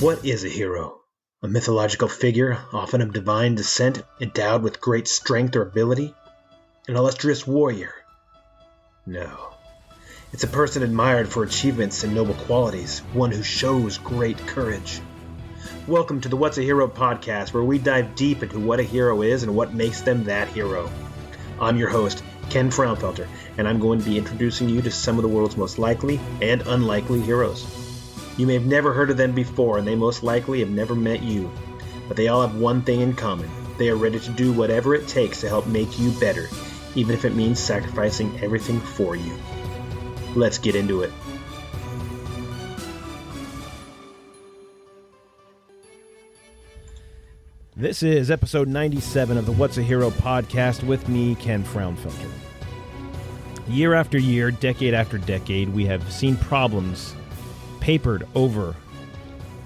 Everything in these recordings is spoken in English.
What is a hero? A mythological figure, often of divine descent, endowed with great strength or ability? An illustrious warrior? No. It's a person admired for achievements and noble qualities, one who shows great courage. Welcome to the What's a Hero podcast, where we dive deep into what a hero is and what makes them that hero. I'm your host, Ken Fraunfelter, and I'm going to be introducing you to some of the world's most likely and unlikely heroes. You may have never heard of them before, and they most likely have never met you. But they all have one thing in common. They are ready to do whatever it takes to help make you better, even if it means sacrificing everything for you. Let's get into it. This is episode 97 of the What's a Hero podcast with me, Ken Fraunfelter. Year after year, decade after decade, we have seen problems papered over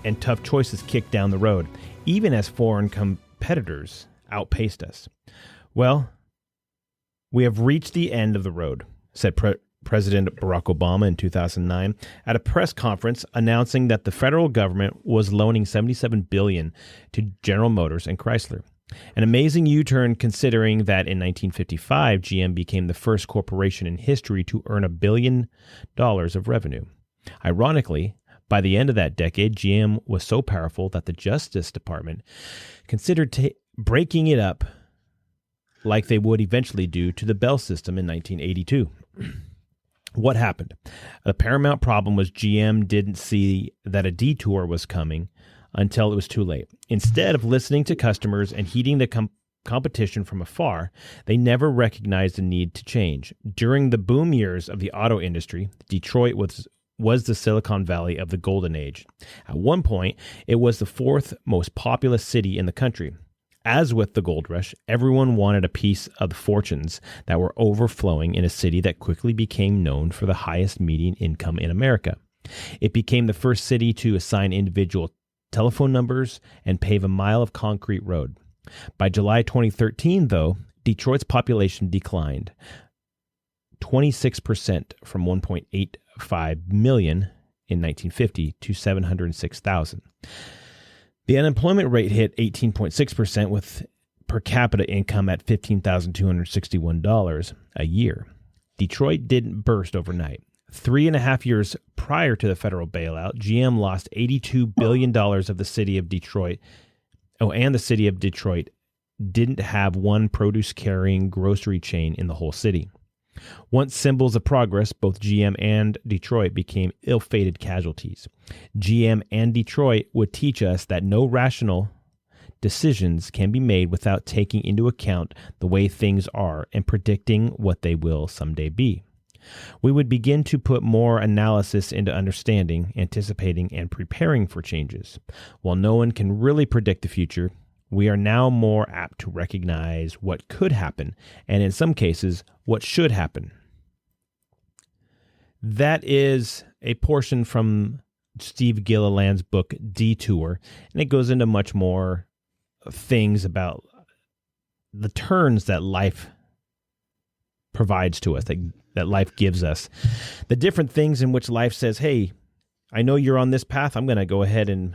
and tough choices kicked down the road, even as foreign competitors outpaced us. Well, we have reached the end of the road, said President Barack Obama in 2009 at a press conference announcing that the federal government was loaning $77 billion to General Motors and Chrysler. An amazing U-turn considering that in 1955, GM became the first corporation in history to earn $1 billion of revenue. Ironically, by the end of that decade, GM was so powerful that the Justice Department considered breaking it up like they would eventually do to the Bell system in 1982. What happened? The paramount problem was GM didn't see that a detour was coming until it was too late. Instead of listening to customers and heeding the competition from afar, they never recognized the need to change. During the boom years of the auto industry, Detroit was the Silicon Valley of the Golden Age. At one point, it was the fourth most populous city in the country. As with the gold rush, everyone wanted a piece of the fortunes that were overflowing in a city that quickly became known for the highest median income in America. It became the first city to assign individual telephone numbers and pave a mile of concrete road. By July 2013, though, Detroit's population declined 26% from 1.85 million in 1950 to 706,000. The unemployment rate hit 18.6% with per capita income at $15,261 a year. Detroit didn't burst overnight. 3.5 years prior to the federal bailout, GM lost $82 billion of the city of Detroit. And the city of Detroit didn't have one produce-carrying grocery chain in the whole city. Once symbols of progress, both GM and Detroit became ill-fated casualties. GM and Detroit would teach us that no rational decisions can be made without taking into account the way things are and predicting what they will someday be. We would begin to put more analysis into understanding, anticipating, and preparing for changes. While no one can really predict the future, we are now more apt to recognize what could happen, and in some cases, what should happen. That is a portion from Steve Gilliland's book, Detour, and it goes into much more things about the turns that life provides to us, that life gives us. The different things in which life says, hey, I know you're on this path, I'm going to go ahead and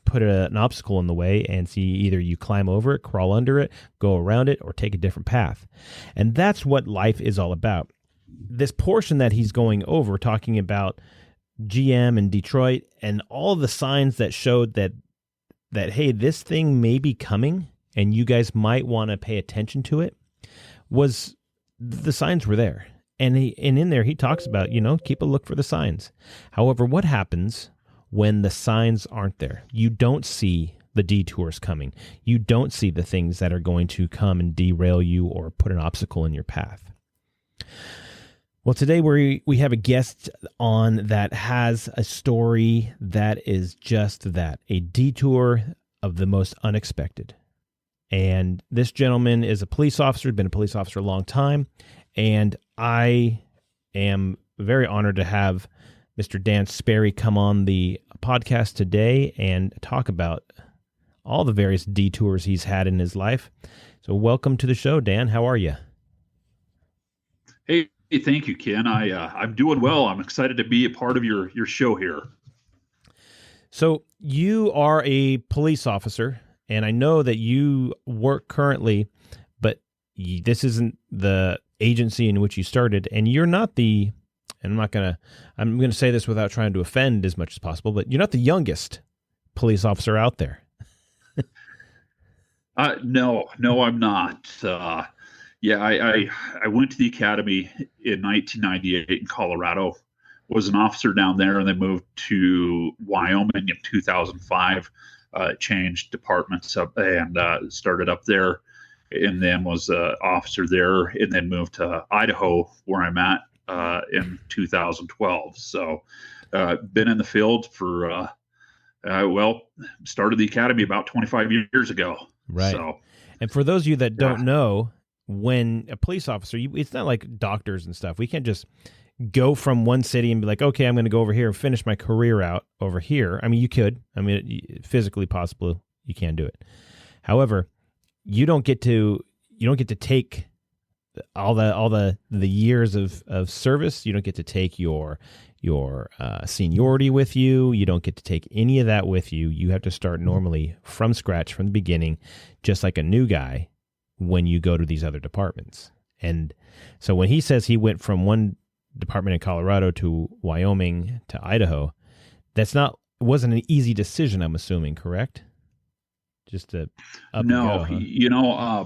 put an obstacle in the way and see either you climb over it, crawl under it, go around it, or take a different path. And that's what life is all about. This portion that he's going over, talking about GM and Detroit and all the signs that showed that hey, this thing may be coming and you guys might want to pay attention to it, was the signs were there. And in there he talks about, keep a look for the signs. However, what happens when the signs aren't there? You don't see the detours coming. You don't see the things that are going to come and derail you or put an obstacle in your path. Well, today we have a guest on that has a story that is just that, a detour of the most unexpected. And this gentleman is a police officer, been a police officer a long time, and I am very honored to have Mr. Dan Sperry come on the podcast today and talk about all the various detours he's had in his life. So welcome to the show, Dan. How are you? Hey, thank you, Ken. I'm doing well. I'm excited to be a part of your show here. So you are a police officer, and I know that you work currently, but this isn't the agency in which you started, and you're not the, and I'm going to say this without trying to offend as much as possible, but you're not the youngest police officer out there. No, I'm not. I went to the academy in 1998 in Colorado, was an officer down there, and then moved to Wyoming in 2005, changed departments up and started up there, and then was an officer there, and then moved to Idaho, where I'm at, in 2012. So been in the field for, started the academy about 25 years ago. Right. So, and for those of you that don't know, when a police officer, it's not like doctors and stuff. We can't just go from one city and be like, okay, I'm going to go over here and finish my career out over here. I mean, you could. I mean, physically possible, you can do it. However, you don't get to take all the years of service. You don't get to take your seniority with you. You don't get to take any of that with you. You have to start normally from scratch, from the beginning, just like a new guy when you go to these other departments. And so when he says he went from one department in Colorado to Wyoming to Idaho, it wasn't an easy decision, I'm assuming, correct? Just to up no, and go, huh?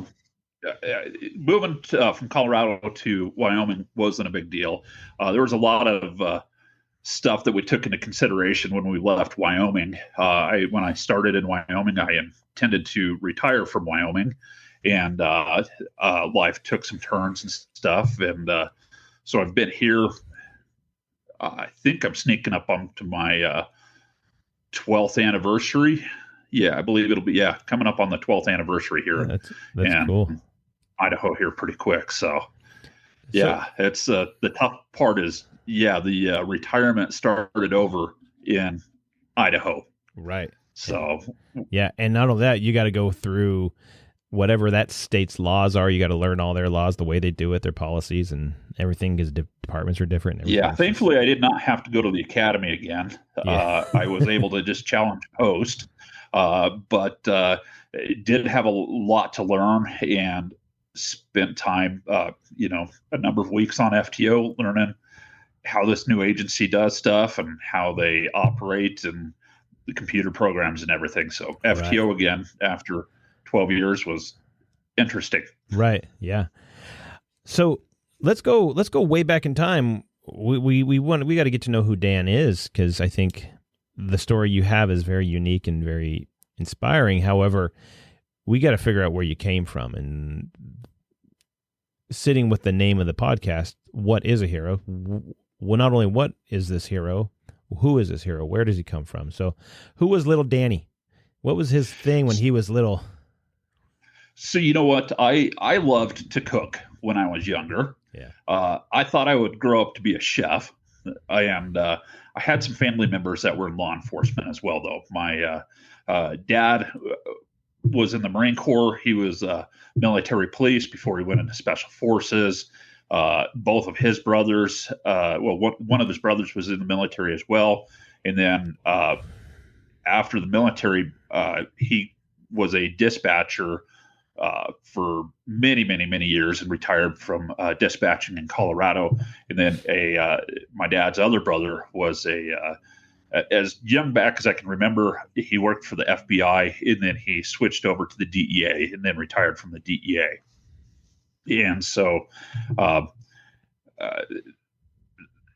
Moving from Colorado to Wyoming wasn't a big deal. There was a lot of stuff that we took into consideration when we left Wyoming. When I started in Wyoming, I intended to retire from Wyoming, and life took some turns and stuff. And so I've been here. I think I'm sneaking up onto my 12th anniversary. Yeah, I believe it'll be coming up on the 12th anniversary here. That's cool. Idaho here pretty quick. So it's the tough part is the retirement started over in Idaho. Right. So and not only that, you got to go through whatever that state's laws are. You got to learn all their laws, the way they do it, their policies, and everything, because departments are different. Thankfully, I did not have to go to the academy again. I was able to just challenge post, but did have a lot to learn and spent time, a number of weeks on FTO learning how this new agency does stuff and how they operate and the computer programs and everything. So FTO again after 12 years was interesting. Right. Yeah. So let's go way back in time. We got to get to know who Dan is, because I think the story you have is very unique and very inspiring. However, we got to figure out where you came from, and sitting with the name of the podcast, what is a hero? Well, not only what is this hero, who is this hero? Where does he come from? So who was little Danny? What was his thing when he was little? So you know what? I loved to cook when I was younger. Yeah. I thought I would grow up to be a chef. And I had some family members that were in law enforcement as well, though. My dad was in the Marine Corps. He was military police before he went into special forces. Both of his brothers, one of his brothers was in the military as well. And then after the military, he was a dispatcher for many, many, many years and retired from dispatching in Colorado. And then my dad's other brother was as young back as I can remember, he worked for the FBI, and then he switched over to the DEA and then retired from the DEA. And so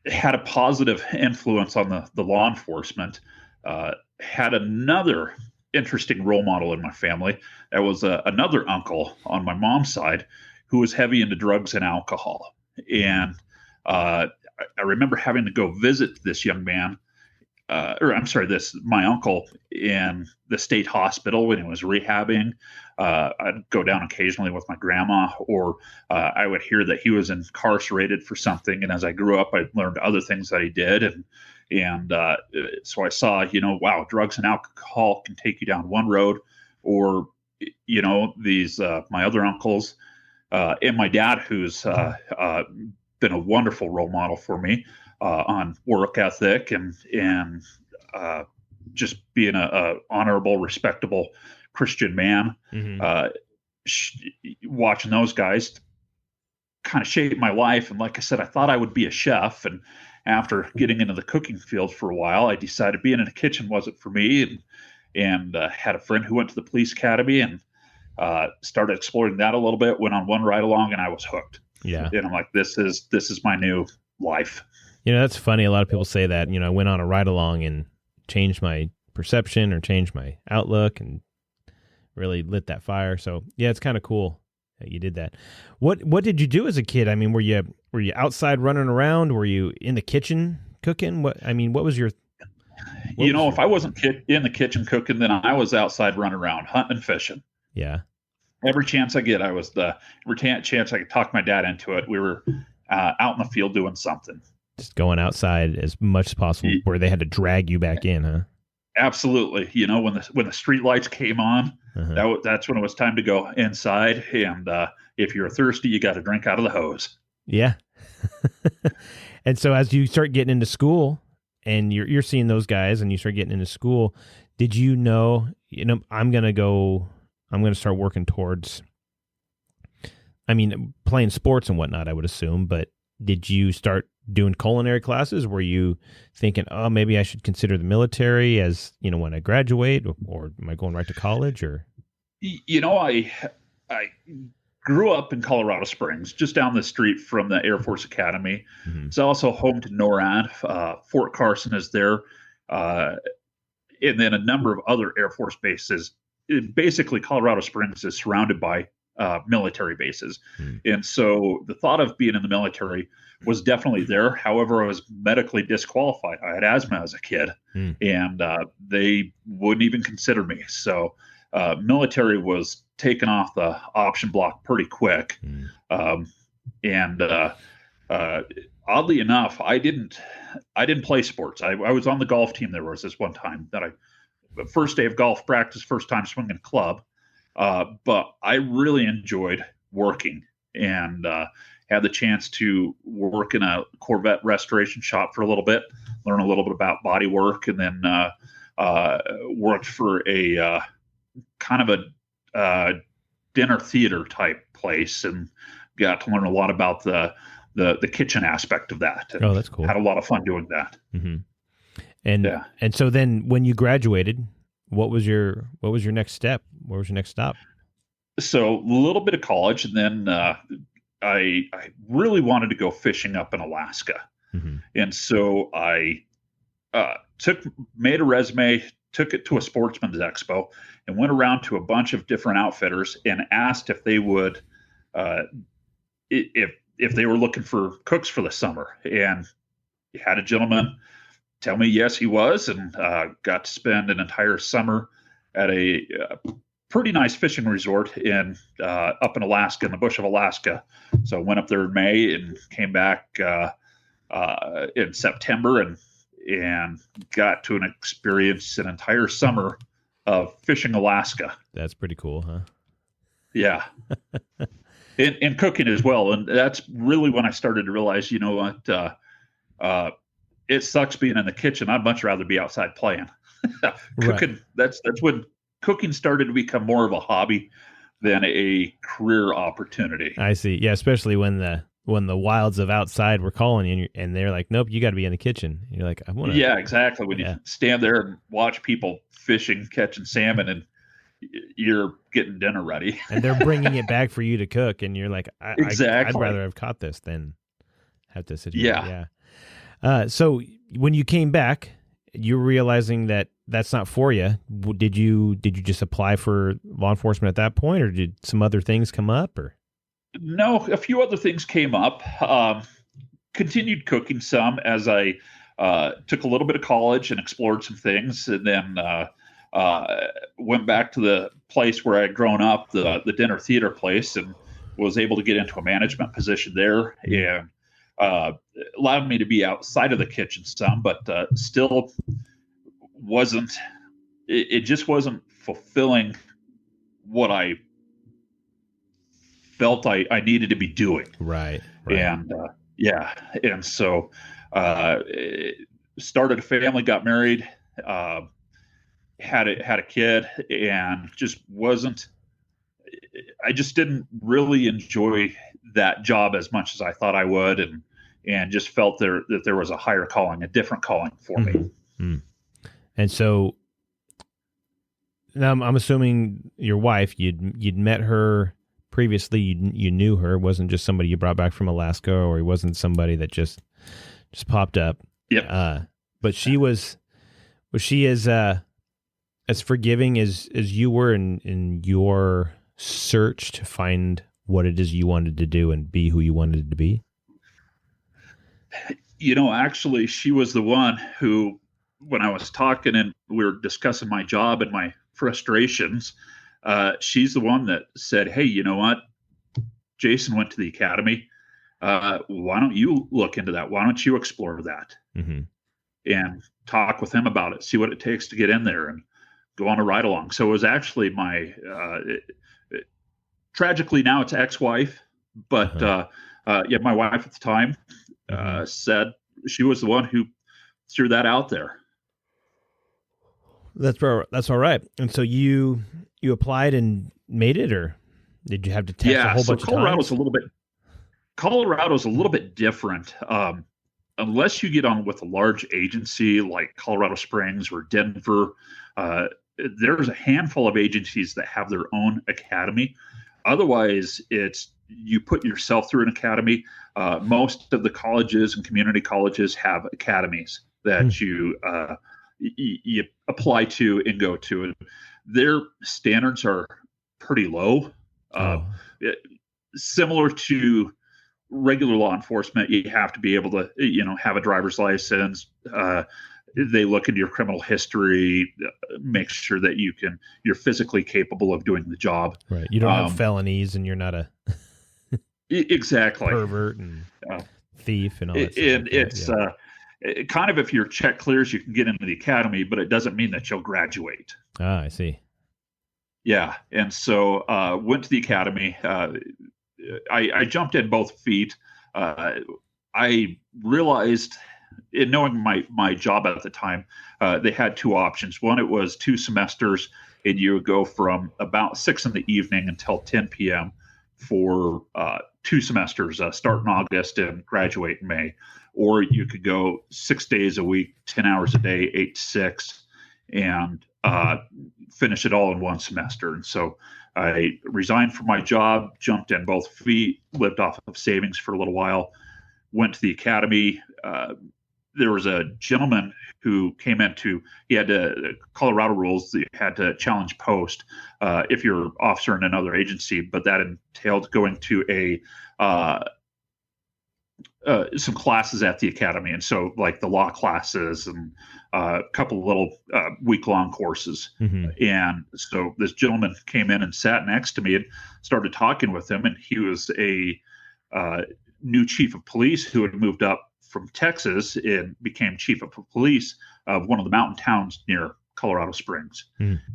had a positive influence on the law enforcement, had another interesting role model in my family. That was another uncle on my mom's side who was heavy into drugs and alcohol. And I remember having to go visit this young man, my uncle in the state hospital when he was rehabbing. I'd go down occasionally with my grandma, or I would hear that he was incarcerated for something. And as I grew up, I learned other things that he did. And so I saw, wow, drugs and alcohol can take you down one road, or, these, my other uncles, and my dad, who's been a wonderful role model for me on work ethic and just being a honorable, respectable Christian man. Mm-hmm. Watching those guys kind of shaped my life. And like I said, I thought I would be a chef. And after getting into the cooking field for a while, I decided being in a kitchen wasn't for me, and had a friend who went to the police academy and started exploring that a little bit, went on one ride along, and I was hooked. Yeah. And I'm like, this is my new life. That's funny. A lot of people say that, I went on a ride along and changed my perception or changed my outlook and really lit that fire. So yeah, it's kind of cool that you did that. What did you do as a kid? I mean, were you outside running around? Were you in the kitchen cooking? What was your... if I wasn't in the kitchen cooking, then I was outside running around hunting and fishing. Yeah. Every chance I get, every chance I could talk my dad into it, we were out in the field doing something. Just going outside as much as possible, where they had to drag you back in, huh? Absolutely. When the street lights came on, that's when it was time to go inside. And if you're thirsty, you got to drink out of the hose. Yeah. And so as you start getting into school and you're seeing those guys and you start getting into school, did you know, I'm going to start working towards, playing sports and whatnot, I would assume, but did you start doing culinary classes? Were you thinking, oh, maybe I should consider the military as, when I graduate, or am I going right to college? Or, I grew up in Colorado Springs, just down the street from the Air Force Academy. Mm-hmm. It's also home to NORAD. Fort Carson is there. And then a number of other Air Force bases. Basically, Colorado Springs is surrounded by military bases. Mm-hmm. And so the thought of being in the military was definitely there. However, I was medically disqualified. I had asthma as a kid, and they wouldn't even consider me. So military was taken off the option block pretty quick. And oddly enough, I didn't play sports. I was on the golf team. There was this one time that first day of golf practice, first time swinging a club. But I really enjoyed working, and had the chance to work in a Corvette restoration shop for a little bit, learn a little bit about body work, and then worked for a kind of a dinner theater type place, and got to learn a lot about the kitchen aspect of that. Oh, that's cool. Had a lot of fun doing that. Mm-hmm. And so then when you graduated, what was your next step? What was your next stop? So a little bit of college, and then I really wanted to go fishing up in Alaska. Mm-hmm. And so I made a resume, took it to a sportsman's expo, and went around to a bunch of different outfitters and asked if they would, if they were looking for cooks for the summer. And had a gentleman tell me yes, he was, and got to spend an entire summer at a pretty nice fishing resort up in Alaska, in the bush of Alaska. So went up there in May and came back in September, and got to experience an entire summer of fishing Alaska. That's pretty cool, huh? Yeah. and cooking as well. And that's really when I started to realize, you know what, it sucks being in the kitchen. I'd much rather be outside playing. Cooking, right. That's when cooking started to become more of a hobby than a career opportunity. I see. Yeah, especially when the wilds of outside were calling you, and they're like, "Nope, you got to be in the kitchen." And you're like, "I want to." Yeah, exactly. When you stand there and watch people fishing, catching salmon, and you're getting dinner ready, and they're bringing it back for you to cook, and you're like, "Exactly. I'd rather have caught this than have to sit here." Yeah. So when you came back, you were realizing that that's not for you. Did you just apply for law enforcement at that point, or did some other things come up? Or no, a few other things came up. Continued cooking some as I took a little bit of college and explored some things, and then went back to the place where I had grown up, the dinner theater place, and was able to get into a management position there, and allowed me to be outside of the kitchen some, but still wasn't. It just wasn't fulfilling what I felt I needed to be doing. Right. And and so started a family, got married, had a kid, and I just didn't really enjoy that job as much as I thought I would, and just felt that there was a higher calling, a different calling for me. Mm-hmm. And so now I'm assuming your wife, you'd met her previously, you knew her. It wasn't just somebody you brought back from Alaska, or it wasn't somebody that just popped up. Yep. But was she as forgiving as you were in your search to find what it is you wanted to do and be who you wanted to be? Actually, she was the one who, when I was talking and we were discussing my job and my frustrations, she's the one that said, "Hey, you know what? Jason went to the academy. Why don't you look into that? Why don't you explore that and talk with him about it? See what it takes to get in there and go on a ride along." So it was actually my tragically now it's ex-wife, but my wife at the time said she was the one who threw that out there. That's all right. And so you applied and made it, or did you have to test a whole bunch of times? Colorado's a little bit different. Unless you get on with a large agency like Colorado Springs or Denver, there's a handful of agencies that have their own academy. Otherwise, it's you put yourself through an academy. Most of the colleges and community colleges have academies that you apply to and go to. And their standards are pretty low. Similar to regular law enforcement, you have to be able to, have a driver's license. They look into your criminal history, make sure that you're physically capable of doing the job. Right. You don't have felonies, and you're not a exactly pervert and thief and all that stuff. And it's kind of, if your check clears, you can get into the academy, but it doesn't mean that you'll graduate. Ah, I see. Yeah. And so went to the academy. I jumped in both feet. I realized, in knowing my job at the time, they had two options. One, it was 2 semesters, and you would go from about 6 in the evening until 10 p.m. for 2 semesters, start in August and graduate in May. Or you could go 6 days a week, 10 hours a day, 8 to 6, and finish it all in 1 semester. And so I resigned from my job, jumped in both feet, lived off of savings for a little while, went to the academy. There was a gentleman who came he had Colorado rules that you had to challenge post if you're an officer in another agency, but that entailed going to some classes at the academy. And so, like the law classes and a couple of little week-long courses. And so this gentleman came in and sat next to me and started talking with him. And he was a new chief of police who had moved up from Texas and became chief of police of one of the mountain towns near Colorado Springs.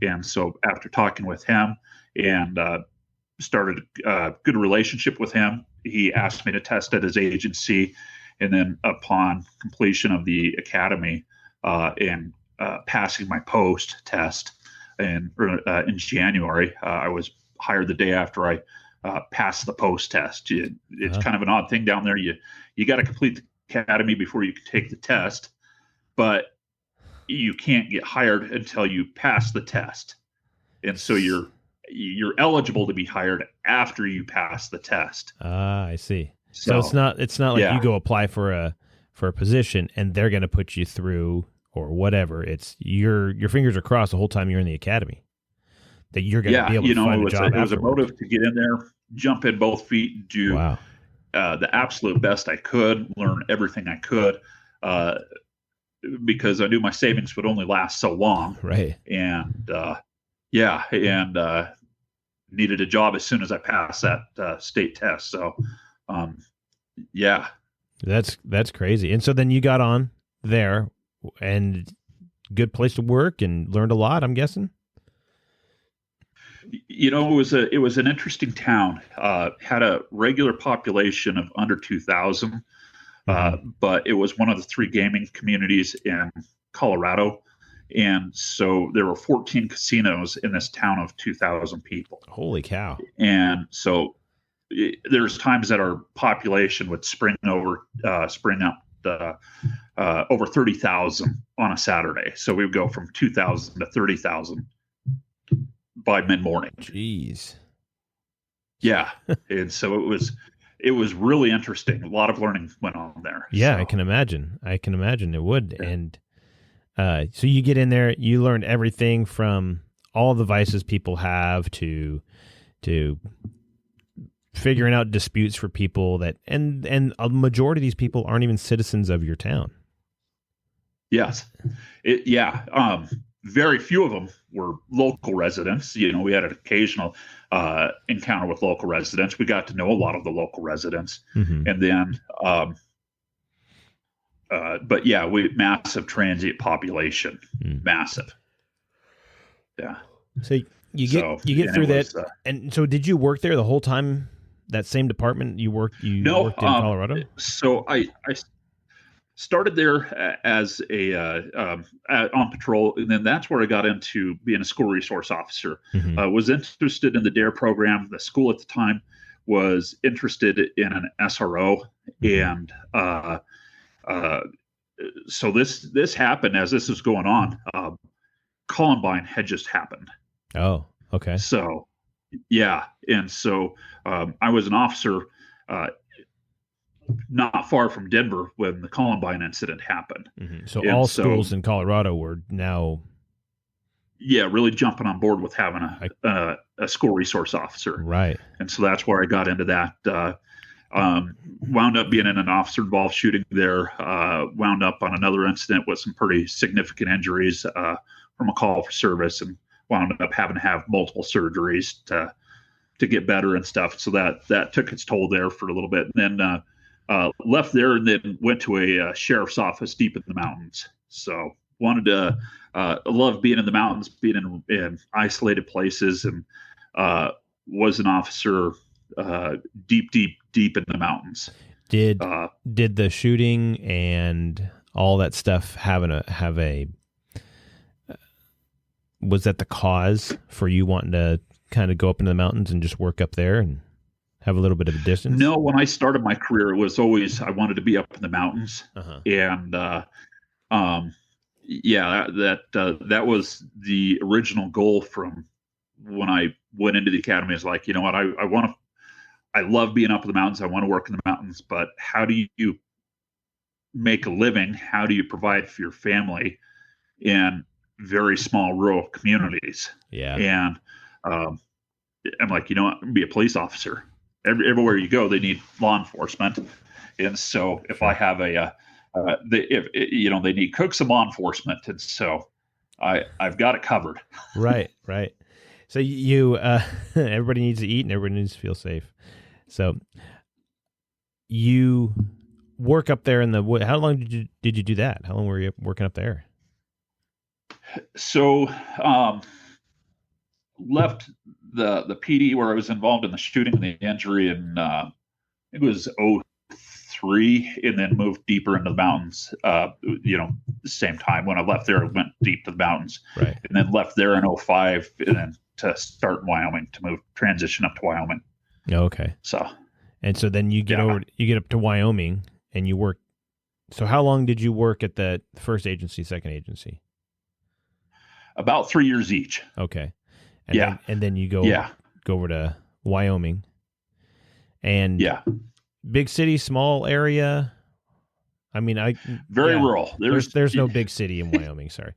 And so after talking with him and started a good relationship with him, he asked me to test at his agency. And then upon completion of the academy and passing my post test in January, I was hired the day after I passed the post test. It's kind of an odd thing down there. You got to complete the academy before you can take the test, but you can't get hired until you pass the test. And so you're eligible to be hired after you pass the test. Ah, I see. So it's not like you go apply for a position and they're going to put you through or whatever. It's your fingers are crossed the whole time you're in the academy that you're going to be able to find a job. It was a motive to get in there, jump in both feet, do the absolute best I could, learn everything I could, because I knew my savings would only last so long. Right. And needed a job as soon as I passed that state test. So, that's crazy. And so then you got on there, and good place to work and learned a lot, I'm guessing. It was an interesting town. Had a regular population of under 2,000, but it was one of the 3 gaming communities in Colorado. And so there were 14 casinos in this town of 2,000 people. Holy cow. And so there's times that our population would spring up over 30,000 on a Saturday. So we would go from 2,000 to 30,000 by mid-morning. Jeez. Yeah. And so it was really interesting. A lot of learning went on there. Yeah, so, I can imagine. it would. Yeah. And so you get in there, you learned everything from all the vices people have to figuring out disputes for people that, and a majority of these people aren't even citizens of your town. Yes. Very few of them were local residents. We had an occasional encounter with local residents. We got to know a lot of the local residents. Mm-hmm. And then, but yeah, massive transient population, massive. Yeah. So you get through that. And so did you work there the whole time? That same department you worked in Colorado? So I started there as on patrol, and then that's where I got into being a school resource officer. Mm-hmm. Was interested in the DARE program. The school at the time was interested in an SRO, and so this happened as this was going on. Columbine had just happened. Oh, okay. So, yeah, and so I was an officer not far from Denver when the Columbine incident happened. Mm-hmm. So all schools in Colorado were now, really jumping on board with having a school resource officer, right? And so that's where I got into that. Wound up being in an officer-involved shooting there. Wound up on another incident with some pretty significant injuries from a call for service, and wound up having to have multiple surgeries to get better and stuff. So that took its toll there for a little bit. And then left there and then went to a sheriff's office deep in the mountains. So wanted to love being in the mountains, being in isolated places, and was an officer deep in the mountains. Did the shooting and all that stuff have a was that the cause for you wanting to kind of go up into the mountains and just work up there and have a little bit of a distance? No, when I started my career, it was always I wanted to be up in the mountains, and that was the original goal from when I went into the academy. Is like, you know what, I love being up in the mountains. I want to work in the mountains, but how do you make a living? How do you provide for your family in very small rural communities? Yeah. And I'm like, you know what, be a police officer. Everywhere you go, they need law enforcement. And so if I have they need cooks and law enforcement. And so I've got it covered. Right. So you, everybody needs to eat and everybody needs to feel safe. So you work up there in the wood. How long did you do that? How long were you working up there? So left the PD where I was involved in the shooting and the injury, and it was 2003, and then moved deeper into the mountains. The same time when I left there, I went deep to the mountains, right? And then left there in 2005, and then to start in Wyoming, to transition up to Wyoming. Okay. So then you get you get up to Wyoming and you work. So how long did you work at the first agency, second agency? About 3 years each. Okay. And then you go over to Wyoming. And big city, small area. I mean, very rural. There's no big city in Wyoming. Sorry.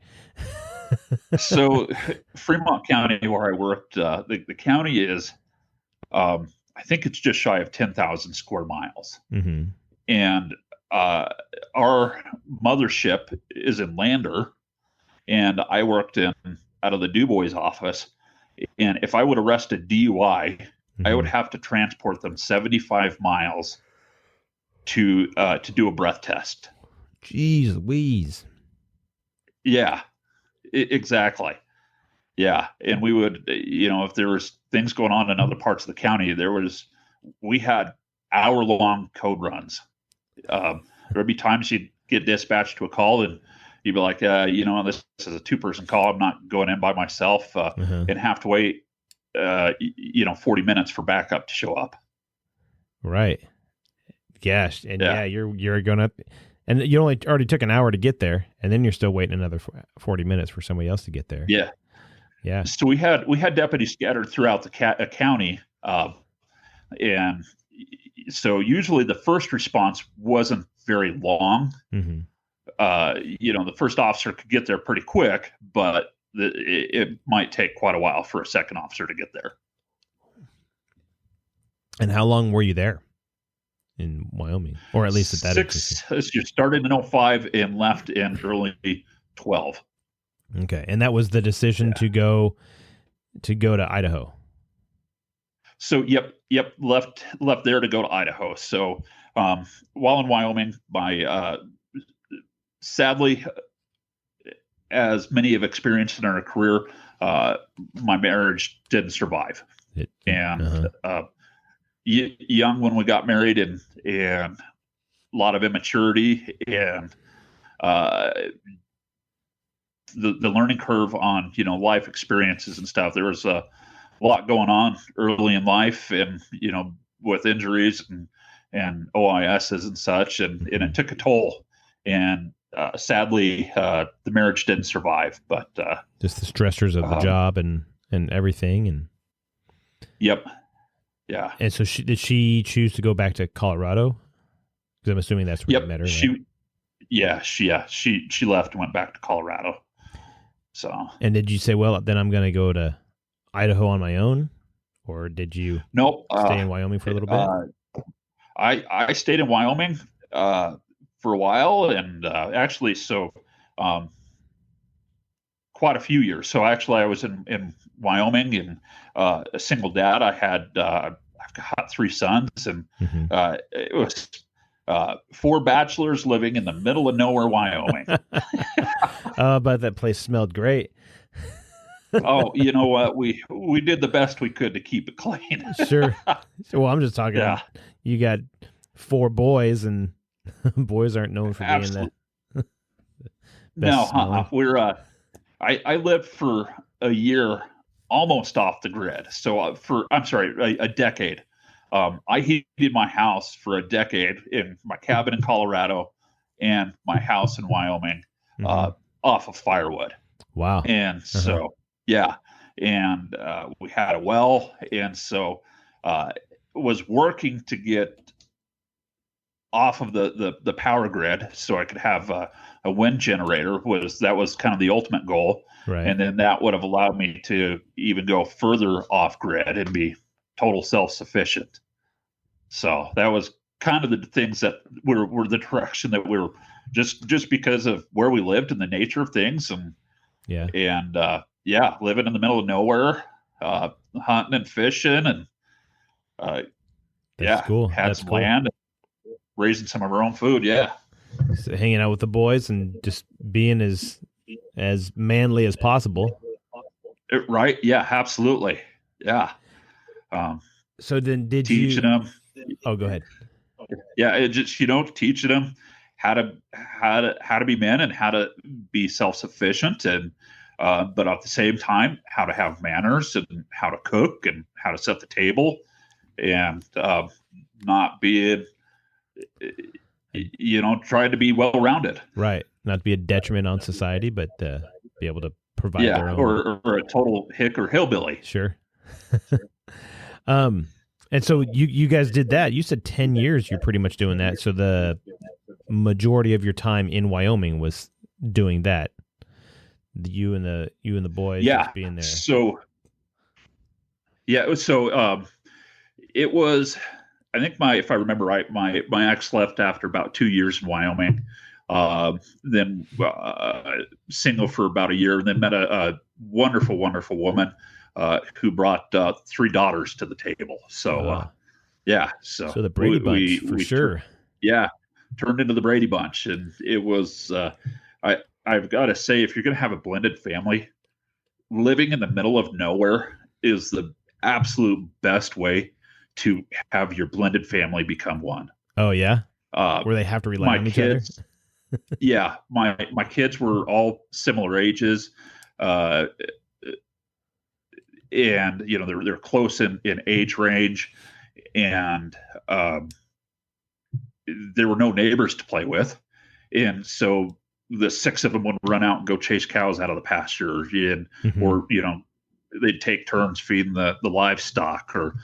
So Fremont County, where I worked, the county is, I think it's just shy of 10,000 square miles. Mm-hmm. And our mothership is in Lander, and I worked out of the DuBois office. And if I would arrest a DUI, mm-hmm. I would have to transport them 75 miles to do a breath test. Jeez Louise. Yeah, exactly. Yeah. And we would, if there was things going on in other parts of the county, we had hour-long code runs. There would be times you'd get dispatched to a call and you'd be like, this is a 2-person call. I'm not going in by myself, and have to wait, 40 minutes for backup to show up. Right. Gosh. And you're going up, and you already took an hour to get there, and then you're still waiting another 40 minutes for somebody else to get there. Yeah. Yeah. So we had deputies scattered throughout the county, and so usually the first response wasn't very long. Mm-hmm. The first officer could get there pretty quick, but it might take quite a while for a second officer to get there. And how long were you there in Wyoming, or at least at that agency? You started in 2005 and left in early 2012. Okay, and that was the decision to go to Idaho. So yep, left there to go to Idaho. So while in Wyoming, my sadly, as many have experienced in our career, my marriage didn't survive. Young when we got married, and a lot of immaturity, and the learning curve on life experiences and stuff. There was a lot going on early in life, and with injuries and OISs and such, and it took a toll. And sadly, the marriage didn't survive. But just the stressors of the job and everything, and yep. Yeah. And so did she choose to go back to Colorado? Because I'm assuming that's where you met her. Right? She left and went back to Colorado. So. And did you say, well, then I'm going to go to Idaho on my own, or did you stay in Wyoming for a little bit? I stayed in Wyoming for a while, and actually, quite a few years. So actually, I was in Wyoming, and a single dad. I had I've got 3 sons, and it was 4 bachelors living in the middle of nowhere, Wyoming. But that place smelled great. Oh, you know what? We did the best we could to keep it clean. Sure. Well, I'm just talking. Yeah. You got 4 boys, and boys aren't known for being the best. No, we're. I lived for a year almost off the grid. So a decade. I heated my house for a decade in my cabin in Colorado and my house in Wyoming off of firewood. Wow. And so, yeah. And we had a well. And so was working to get off of the power grid so I could have a wind generator. That was kind of the ultimate goal. Right. And then that would have allowed me to even go further off grid and be total self-sufficient. So that was kind of the things that were the direction that we were just because of where we lived and the nature of things. And living in the middle of nowhere, hunting and fishing, and cool. Had some land, and raising some of our own food. Yeah. So hanging out with the boys and just being as manly as possible. Right. Yeah, absolutely. Yeah. So then teaching them. Oh, go ahead. Yeah. It just, teaching them how to be men and how to be self-sufficient, and, but at the same time, how to have manners and how to cook and how to set the table, and, not being, trying to be well-rounded. Right. Not to be a detriment on society, but be able to provide their own. Or a total hick or hillbilly. Sure. And so you guys did that. You said 10 years you're pretty much doing that. So the majority of your time in Wyoming was doing that. You and the boys just being there. So it was, I think if I remember right, my ex left after about 2 years in Wyoming. Then single for about a year, and then met a wonderful, wonderful woman who brought 3 daughters to the table. So, So the Brady Bunch, for sure. Turned into the Brady Bunch. And it was, I've got to say, if you're going to have a blended family, living in the middle of nowhere is the absolute best way to have your blended family become one. Oh, yeah? Where they have to rely on each other? Yeah, my kids were all similar ages, uh, and they're close in age range, and um, there were no neighbors to play with, and so the six of them would run out and go chase cows out of the pasture, and Mhm. or they'd take turns feeding the livestock, or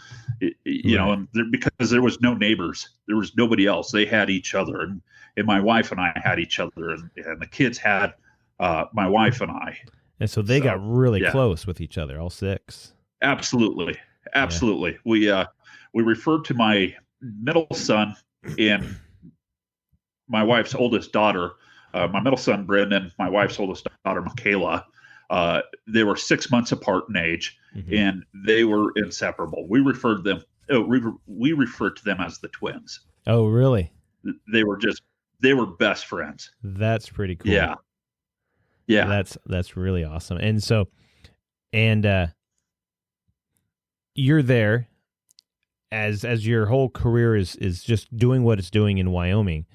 Right. and because there was no neighbors, there was nobody else. They had each other, and my wife and I had each other, and the kids had my wife and I. And so they got So really yeah, close with each other, all six. absolutely, Yeah. absolutely. We referred to my middle son and my wife's oldest daughter, my middle son Brendan, my wife's oldest daughter Michaela. They were 6 months apart in age, Mhm. and they were inseparable. We referred to them as the twins. Oh, really? They were they were best friends. That's pretty cool. Yeah, yeah. That's really awesome. And so, and you're there as your whole career is just doing what it's doing in Wyoming.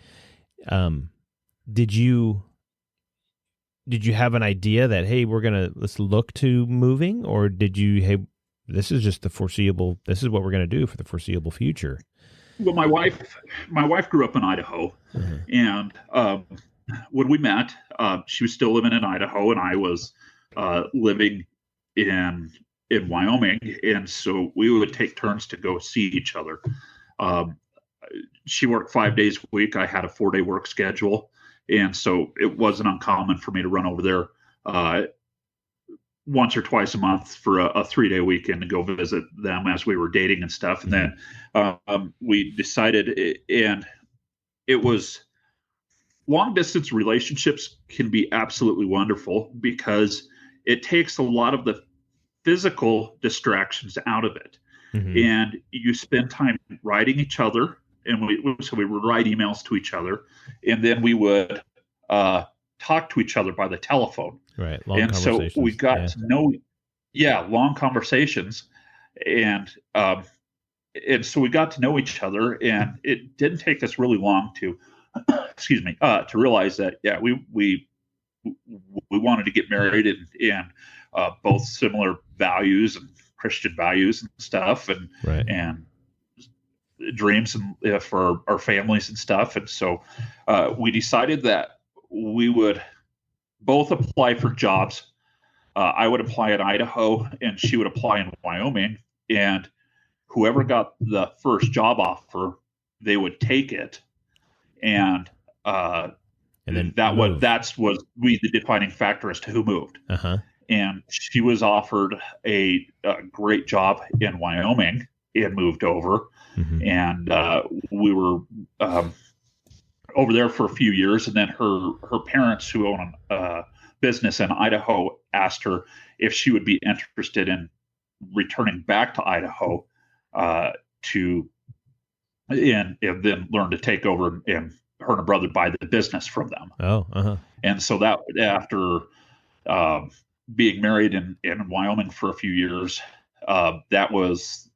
Um, did you have an idea that, hey, let's look to moving, or did you, hey, this is just this is what we're gonna do for the foreseeable future? Well, my wife grew up in Idaho, Uh-huh. and when we met, she was still living in Idaho, and I was living in Wyoming, and so we would take turns to go see each other. Um, she worked 5 days a week. I had a 4-day work schedule, and so it wasn't uncommon for me to run over there once or twice a month for a 3-day weekend to go visit them as we were dating and stuff. And then we decided, and it was long distance relationships can be absolutely wonderful because it takes a lot of the physical distractions out of it. Mhm. And you spend time writing each other. And we would write emails to each other, and then we would talk to each other by the telephone. Right. Long And so we conversations. got Yeah. to know, yeah, long conversations, and so we got to know each other, and it didn't take us really long to, excuse me, to realize that we wanted to get married, and both similar values and Christian values and stuff, and Right. and dreams and for our families and stuff, and so we decided that we would both apply for jobs. I would apply in Idaho, and she would apply in Wyoming. And whoever got the first job offer, they would take it. And And then that's was the defining factor as to who moved. Uh-huh. And she was offered a great job in Wyoming and moved over. Mhm. And we were over there for a few years, and then her parents, who own a business in Idaho, asked her if she would be interested in returning back to Idaho to and then learn to take over, and her and her brother buy the business from them. Oh, uh-huh. And so that after being married in Wyoming for a few years, that was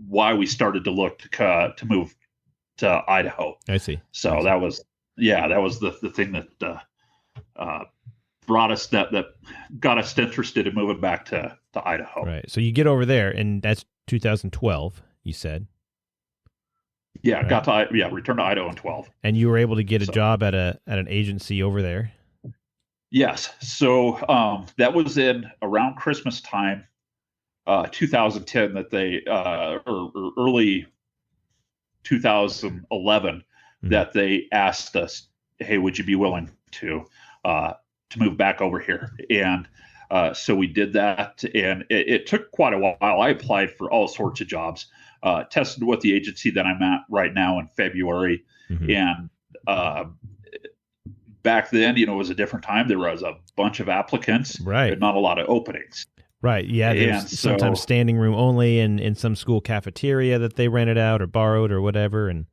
why we started to look to move to Idaho. I see. So that was the thing that brought us that got us interested in moving back to Idaho. Right. So you get over there, and that's 2012, you said. Yeah, right. Returned to Idaho in 12. And you were able to get a job at an agency over there. Yes. So that was in around Christmas time, 2010, that they or early 2011 that they asked us, hey, would you be willing to move back over here? And so we did that, and it took quite a while. I applied for all sorts of jobs, tested with the agency that I'm at right now in February. And back then, it was a different time. There was a bunch of applicants, right, but not a lot of openings. Right. Yeah. There's sometimes standing room only in some school cafeteria that they rented out or borrowed or whatever. And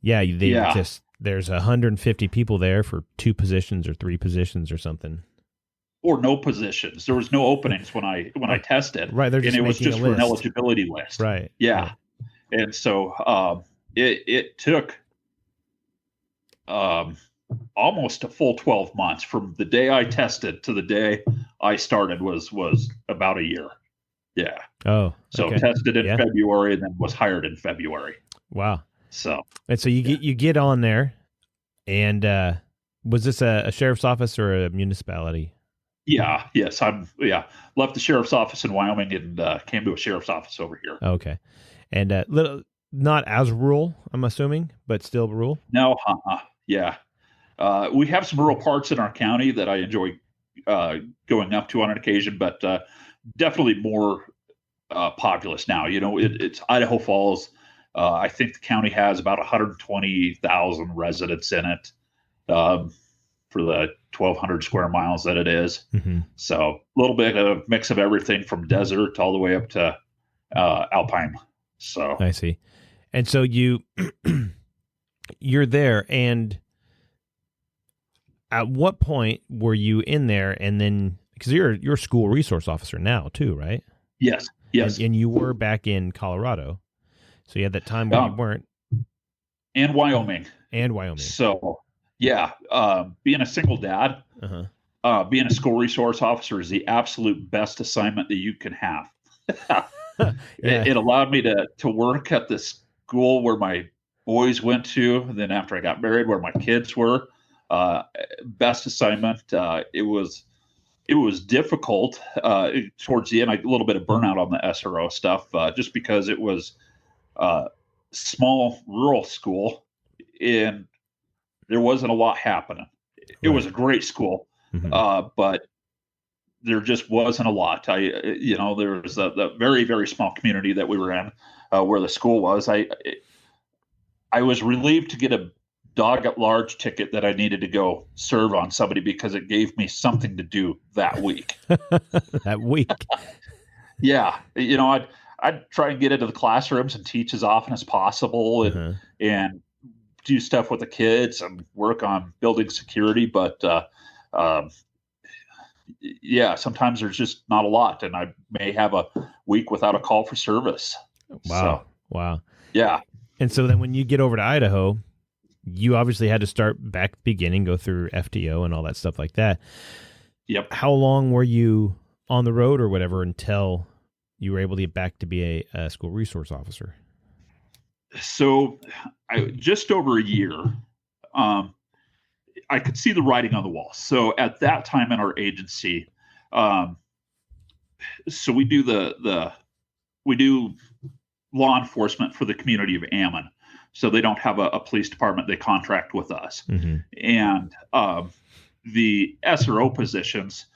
there's 150 people there for 2 positions or 3 positions or something. Or no positions. There was no openings when I tested. Right. They're just and it was just for an eligibility list. Right. Yeah. And so it took almost a full 12 months from the day I tested to the day I started was about a year. Yeah. Oh, So okay. tested in Yeah. February and then was hired in February. Wow. So, And so you get on there, and was this a sheriff's office or a municipality? yeah, yes, left the sheriff's office in Wyoming and came to a sheriff's office over here. Okay. And little, not as rural, I'm assuming, but still rural. No, yeah. We have some rural parts in our county that I enjoy going up to on an occasion, but definitely more populous now. It's Idaho Falls. I think the county has about 120,000 residents in it for the 1,200 square miles that it is. Mm-hmm. So a little bit of a mix of everything from desert all the way up to alpine. So I see. And so you're there, and at what point were you in there? And then, because you're a school resource officer now too, right? Yes. And you were back in Colorado, so you had that time when you weren't. And Wyoming. So yeah, being a single dad, being a school resource officer is the absolute best assignment that you can have. It allowed me to work at the school where my boys went to, and then after I got married, where my kids were. Best assignment. It was difficult towards the end. A little bit of burnout on the SRO stuff, just because it was small rural school and there wasn't a lot happening. It was a great school, but there just wasn't a lot. There was the very, very small community that we were in where the school was. I was relieved to get a dog at large ticket that I needed to go serve on somebody because it gave me something to do that week. That week. Yeah. I'd try and get into the classrooms and teach as often as possible and do stuff with the kids and work on building security. But, sometimes there's just not a lot, and I may have a week without a call for service. Wow. Wow. Yeah. And so then when you get over to Idaho, you obviously had to start back at the beginning, go through FTO and all that stuff like that. Yep. How long were you on the road or whatever until you were able to get back to be a school resource officer? So just over a year, I could see the writing on the wall. So at that time in our agency, so we do we do law enforcement for the community of Ammon. So they don't have a police department. They contract with us. And the SRO positions,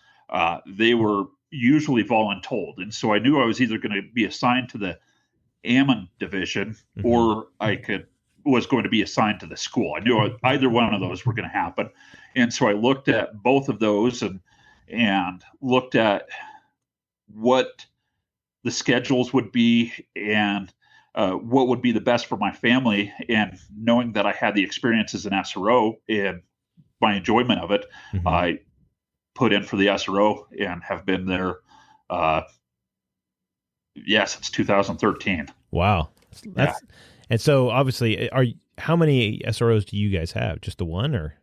they were usually voluntold. And so I knew I was either going to be assigned to the Ammon division or was going to be assigned to the school. I knew either one of those were going to happen. And so I looked at both of those and looked at what the schedules would be and what would be the best for my family. And knowing that I had the experience as an SRO and my enjoyment of it, I put in for the SRO and have been there since 2013. Wow. And so obviously how many SROs do you guys have? Just the one, or?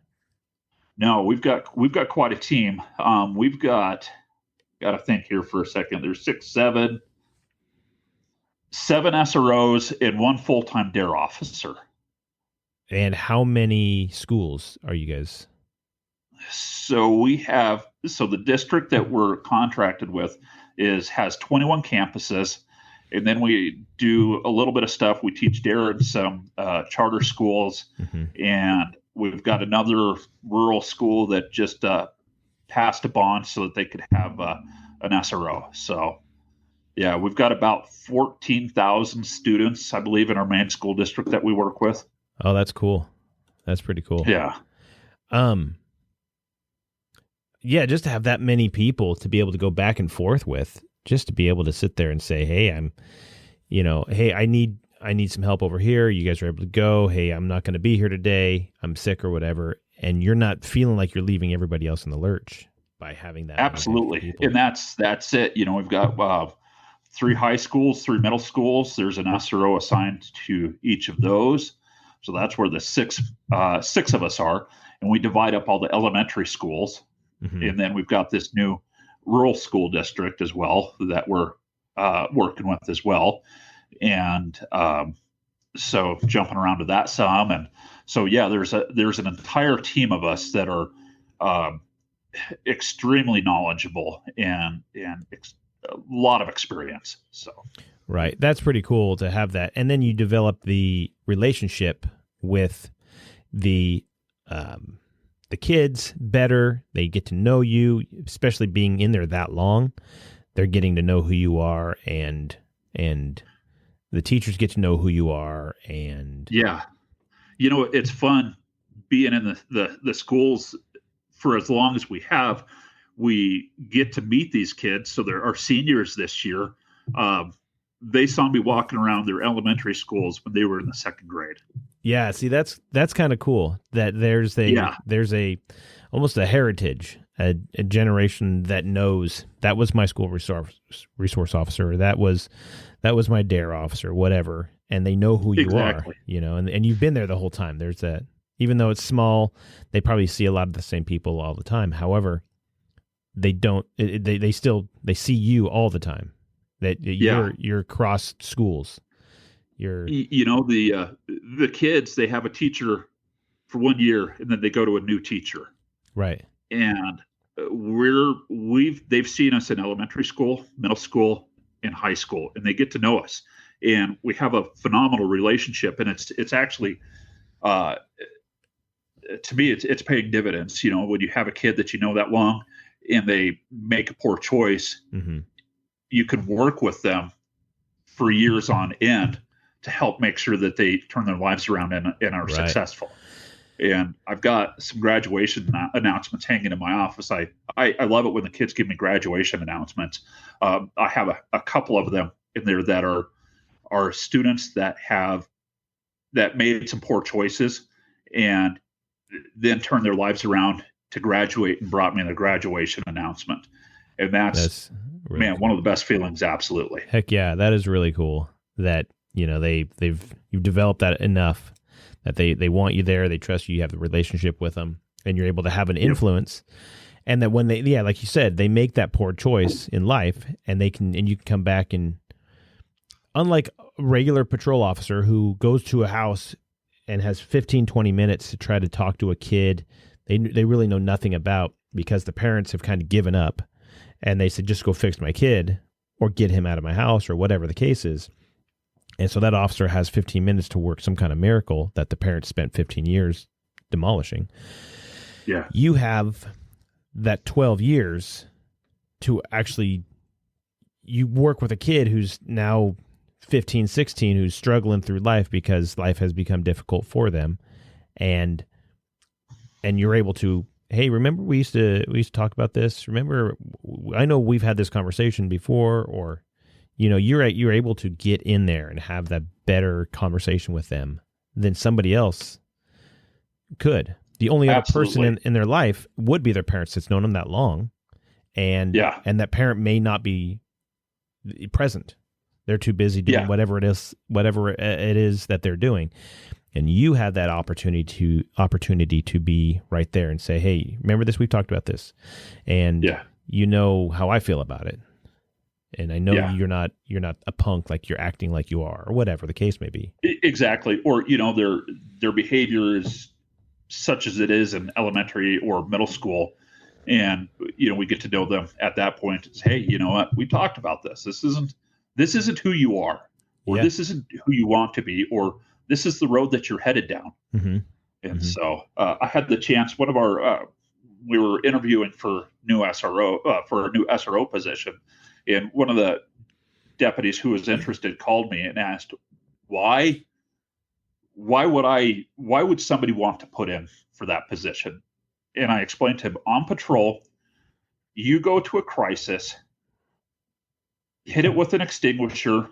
No, we've got quite a team. We've got to think here for a second. There's seven SROs and one full-time DARE officer. And how many schools are you guys? So the district that we're contracted with has 21 campuses. And then we do a little bit of stuff. We teach DARE in some charter schools. And we've got another rural school that just passed a bond so that they could have an SRO. So, yeah, we've got about 14,000 students, I believe, in our main school district that we work with. Oh, that's cool. That's pretty cool. Yeah. Yeah, just to have that many people to be able to go back and forth with, just to be able to sit there and say, hey, I need some help over here. You guys are able to go. Hey, I'm not going to be here today. I'm sick or whatever. And you're not feeling like you're leaving everybody else in the lurch by having that. Absolutely. And that's it. We've got 3 high schools, 3 middle schools. There's an SRO assigned to each of those. So that's where the six of us are, and we divide up all the elementary schools, and then we've got this new rural school district as well that we're working with as well, and so jumping around to that some, and so yeah, there's an entire team of us that are extremely knowledgeable and a lot of experience. So right, that's pretty cool to have that, and then you develop the relationship with the kids better. They get to know you, especially being in there that long. They're getting to know who you are, and the teachers get to know who you are, and yeah, it's fun being in the schools for as long as we have. We get to meet these kids. So there are seniors this year. They saw me walking around their elementary schools when they were in the second grade. Yeah, see, that's kind of cool that there's a almost a heritage, a generation that knows that was my school resource officer, that was my DARE officer, whatever, and they know who you Exactly. are, and you've been there the whole time. There's that, even though it's small, they probably see a lot of the same people all the time. However, they don't. They see you all the time. That you're across schools. The kids, they have a teacher for 1 year and then they go to a new teacher. Right. And they've seen us in elementary school, middle school, and high school, and they get to know us. And we have a phenomenal relationship, and it's actually to me, it's paying dividends. When you have a kid that you know that long and they make a poor choice, you can work with them for years on end to help make sure that they turn their lives around and are successful. And I've got some graduation announcements hanging in my office. I love it when the kids give me graduation announcements. I have a couple of them in there that are students that made some poor choices and then turned their lives around to graduate and brought me the graduation announcement. And that's really cool. One of the best feelings. Absolutely. Heck yeah. That is really cool that, you've developed that enough that they want you there. They trust you. You have the relationship with them and you're able to have an influence. And that when like you said, they make that poor choice in life and you can come back, and unlike a regular patrol officer who goes to a house and has 15, 20 minutes to try to talk to a kid they really know nothing about, because the parents have kind of given up and they said, just go fix my kid or get him out of my house or whatever the case is. And so that officer has 15 minutes to work some kind of miracle that the parents spent 15 years demolishing. Yeah. You have that 12 years to actually, you work with a kid who's now 15, 16, who's struggling through life because life has become difficult for them. And you're able to, hey, remember we used to talk about this? Remember, I know we've had this conversation before, or, you're able to get in there and have that better conversation with them than somebody else could. The only other person in their life would be their parents that's known them that long. And that parent may not be present. They're too busy doing whatever it is that they're doing. And you have that opportunity to be right there and say, hey, remember this? We've talked about this. And you know how I feel about it. And I know you're not a punk, like you're acting like you are, or whatever the case may be. Exactly. Or, their behavior is such as it is in elementary or middle school. And, we get to know them at that point. It's, hey, you know what? We talked about this. This isn't who you are, or this isn't who you want to be, or this is the road that you're headed down. And so I had the chance, one of our, we were interviewing for new SRO, for a new SRO position. And one of the deputies who was interested called me and asked, why would somebody want to put in for that position? And I explained to him, on patrol, you go to a crisis, hit it with an extinguisher,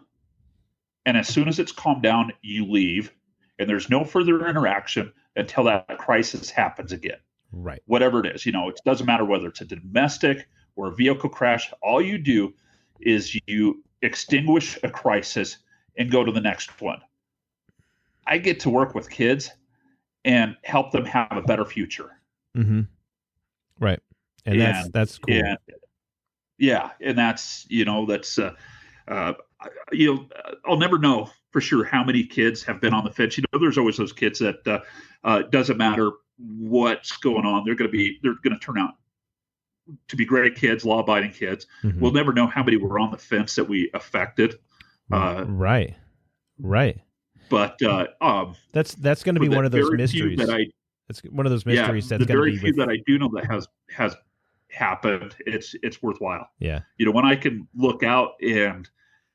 and as soon as it's calmed down, you leave, and there's no further interaction until that crisis happens again. Right. Whatever it is, it doesn't matter whether it's a domestic or a vehicle crash. All you do is you extinguish a crisis and go to the next one. I get to work with kids and help them have a better future. Mm-hmm. Right. And that's cool. And yeah, and that's I'll never know for sure how many kids have been on the fence. There's always those kids that doesn't matter what's going on, they're going to turn out to be great kids, law-abiding kids. Mm-hmm. We'll never know how many were on the fence that we affected. Right. But that's going to be one of those mysteries. It's one of those mysteries that's going to be the very few that I do know that has happened. It's worthwhile. Yeah. When I can look out and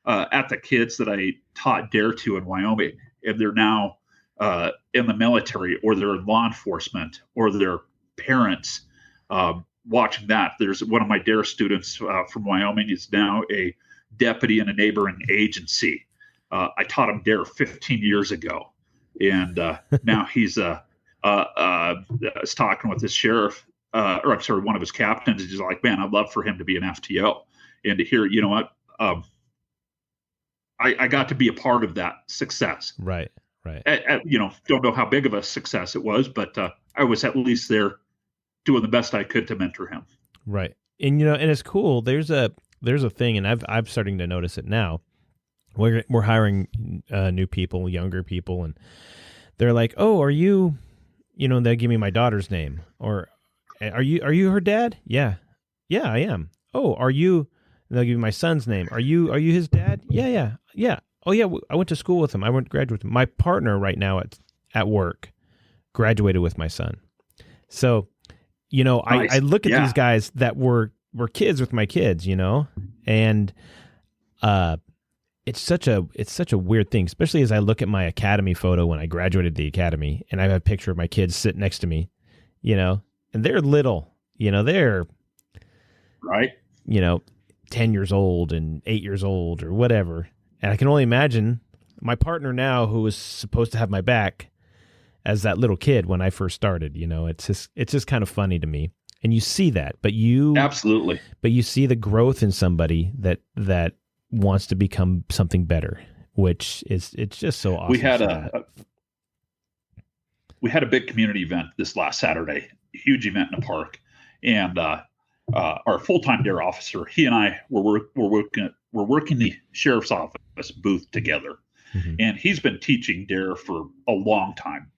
at the kids that I taught Dare to in Wyoming, and they're now in the military, or they're in law enforcement, or their parents. Watching that, there's one of my Dare students from Wyoming is now a deputy in a neighboring agency. I taught him Dare 15 years ago, and now he's talking with his sheriff, one of his captains. He's like, man, I'd love for him to be an FTO, and to hear, I got to be a part of that success. Right. Don't know how big of a success it was, but I was at least there doing the best I could to mentor him. Right. And, and it's cool. There's a thing, and I'm starting to notice it now. We're hiring new people, younger people, and they're like, oh, are you, they give me my daughter's name, or are you her dad? Yeah, I am. Oh, are you, and they'll give me my son's name. Are you his dad? Yeah. Oh yeah, I went to school with him. I went to graduate with him. My partner right now at work graduated with my son. So, nice. I look at these guys that were kids with my kids, and it's such a weird thing, especially as I look at my academy photo when I graduated the academy, and I have a picture of my kids sitting next to me, and they're little, they're right, 10 years old and 8 years old or whatever. And I can only imagine my partner now, who was supposed to have my back as that little kid when I first started. It's just kind of funny to me. And you see that, but you see the growth in somebody that wants to become something better, which it's just so awesome. We had a big community event this last Saturday, a huge event in the park, and our full-time Dare officer, he and I were working the sheriff's office booth together, mm-hmm. and he's been teaching Dare for a long time,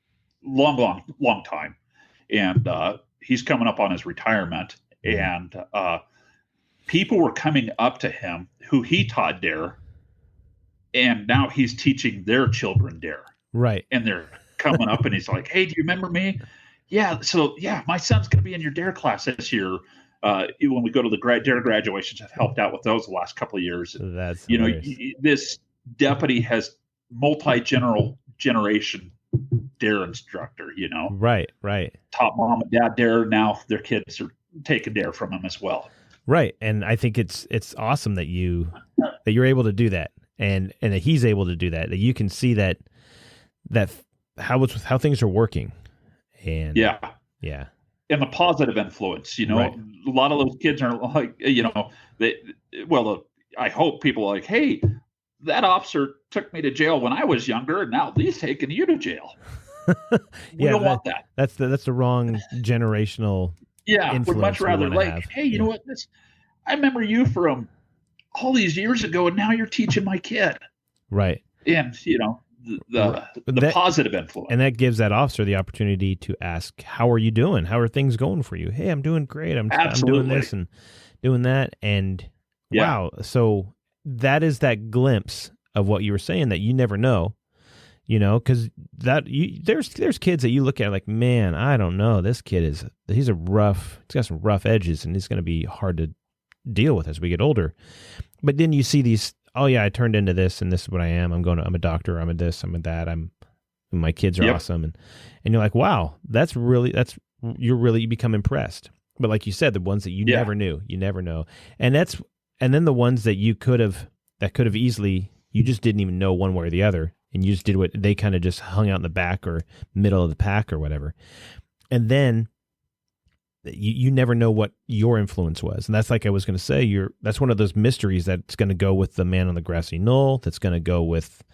long time, and he's coming up on his retirement, and people were coming up to him who he taught Dare, and now he's teaching their children Dare, right? And they're coming up, and he's like, "Hey, do you remember me? Yeah, so yeah, my son's going to be in your Dare class this year." When we go to the Dare graduations, I've helped out with those the last couple of years. That's this deputy has multi-generation Dare instructor. Right. Top mom and dad Dare. Now their kids are taking Dare from him as well. Right, and I think it's awesome that you're able to do that, and that he's able to do that. That you can see that how things are working, and yeah. And the positive influence, right. A lot of those kids are like, I hope people are like, hey, that officer took me to jail when I was younger, and now he's taking you to jail. We don't want that. That's the wrong generational. Yeah, we'd much rather hey, you know what? I remember you from all these years ago, and now you're teaching my kid. Right. And the positive influence. And that gives that officer the opportunity to ask, how are you doing? How are things going for you? Hey, I'm doing great. I'm doing this and doing that. And wow. So that is that glimpse of what you were saying that you never know, because there's kids that you look at like, man, I don't know. This kid he's got some rough edges, and he's going to be hard to deal with as we get older. But then you see these, oh yeah, I turned into this, and this is what I am. I'm a doctor. I'm a this. I'm a that. My kids are awesome, and you're like, wow, you become impressed. But like you said, the ones that you never knew, you never know, and then the ones that could have easily, you just didn't even know one way or the other, and you just did what they kind of just hung out in the back or middle of the pack or whatever, and then you never know what your influence was. And that's, like I was going to say, that's one of those mysteries that's going to go with the man on the grassy knoll, that's going to go with,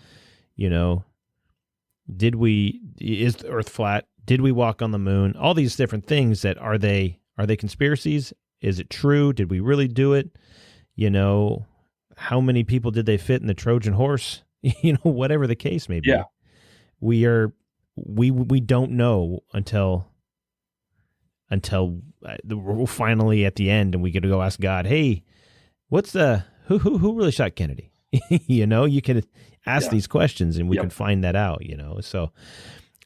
is the Earth flat? Did we walk on the moon? All these different things that are they conspiracies? Is it true? Did we really do it? How many people did they fit in the Trojan horse? Whatever the case may be. Yeah. We don't know until we're finally at the end and we get to go ask God, hey, who really shot Kennedy? You can ask these questions and we can find that out, So,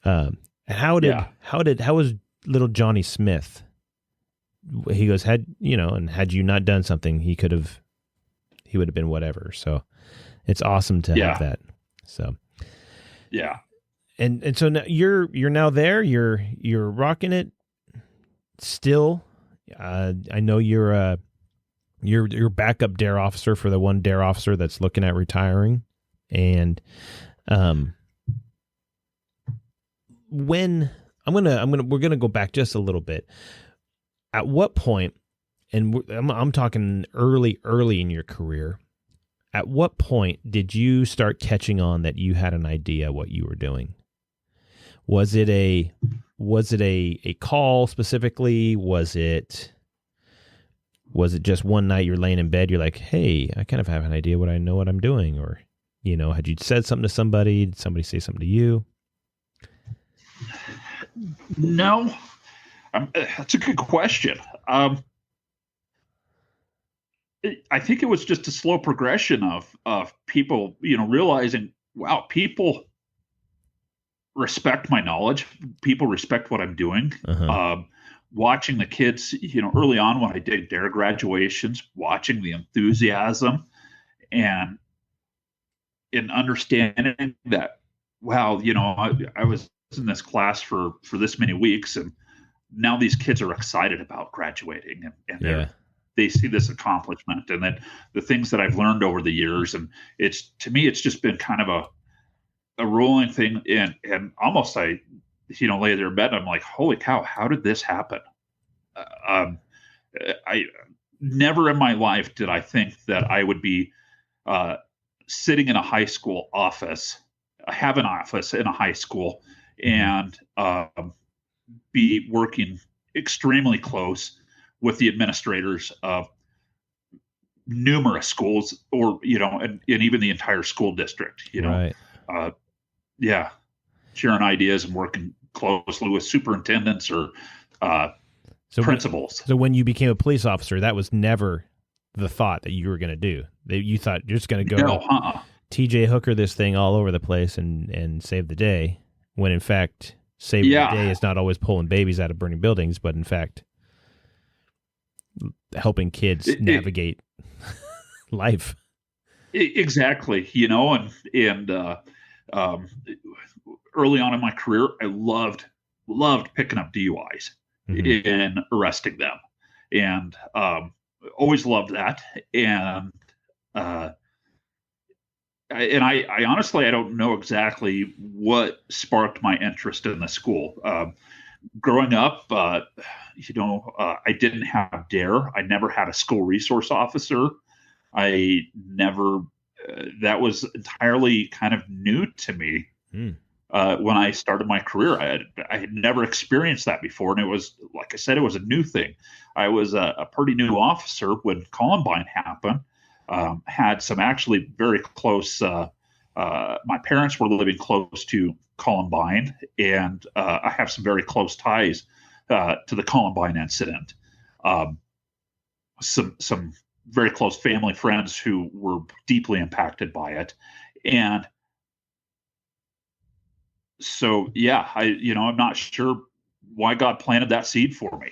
how was little Johnny Smith? He goes, had you not done something, he would have been whatever. So it's awesome to have that. So, yeah. And so now you're now there, you're rocking it still. I know you're backup dare officer for the one dare officer that's looking at retiring. And we're gonna go back just a little bit. At what point, and I'm talking early in your career, at what point did you start catching on that you had an idea what you were doing? Was it a call specifically? Was it just one night you're laying in bed, you're like, hey, I kind of have an idea what I'm doing? Or, had you said something to somebody? Did somebody say something to you? No. That's a good question. I think it was just a slow progression of people, realizing, wow, people respect my knowledge. People respect what I'm doing. Uh-huh. Watching the kids, early on when I did their graduations, watching the enthusiasm and in understanding that, wow, I was in this class for this many weeks, and now these kids are excited about graduating, and they see this accomplishment, and then the things that I've learned over the years. And to me, it's just been kind of a rolling thing. And almost I lay there in bed, I'm like, holy cow, how did this happen? I never in my life did I think that I would be sitting in a high school office, have an office in a high school, and be working extremely close with the administrators of numerous schools, or and even the entire school district. Right. Sharing ideas and working closely with superintendents or principals. So when you became a police officer, that was never the thought that you were going to do. You thought you're just going to go TJ Hooker this thing all over the place and save the day, when in fact saving the day is not always pulling babies out of burning buildings, but in fact helping kids navigate life. Exactly. And early on in my career, I loved picking up DUIs and arresting them, and always loved that. And I honestly, I don't know exactly what sparked my interest in the school. Growing up, I didn't have DARE. I never had a school resource officer. I never, that was entirely kind of new to me. When I started my career. I had never experienced that before. And it was, like I said, it was a new thing. I was a pretty new officer when Columbine happened. Had some actually very close, my parents were living close to Columbine, and I have some very close ties to the Columbine incident. Some very close family friends who were deeply impacted by it. And so, I'm not sure why God planted that seed for me,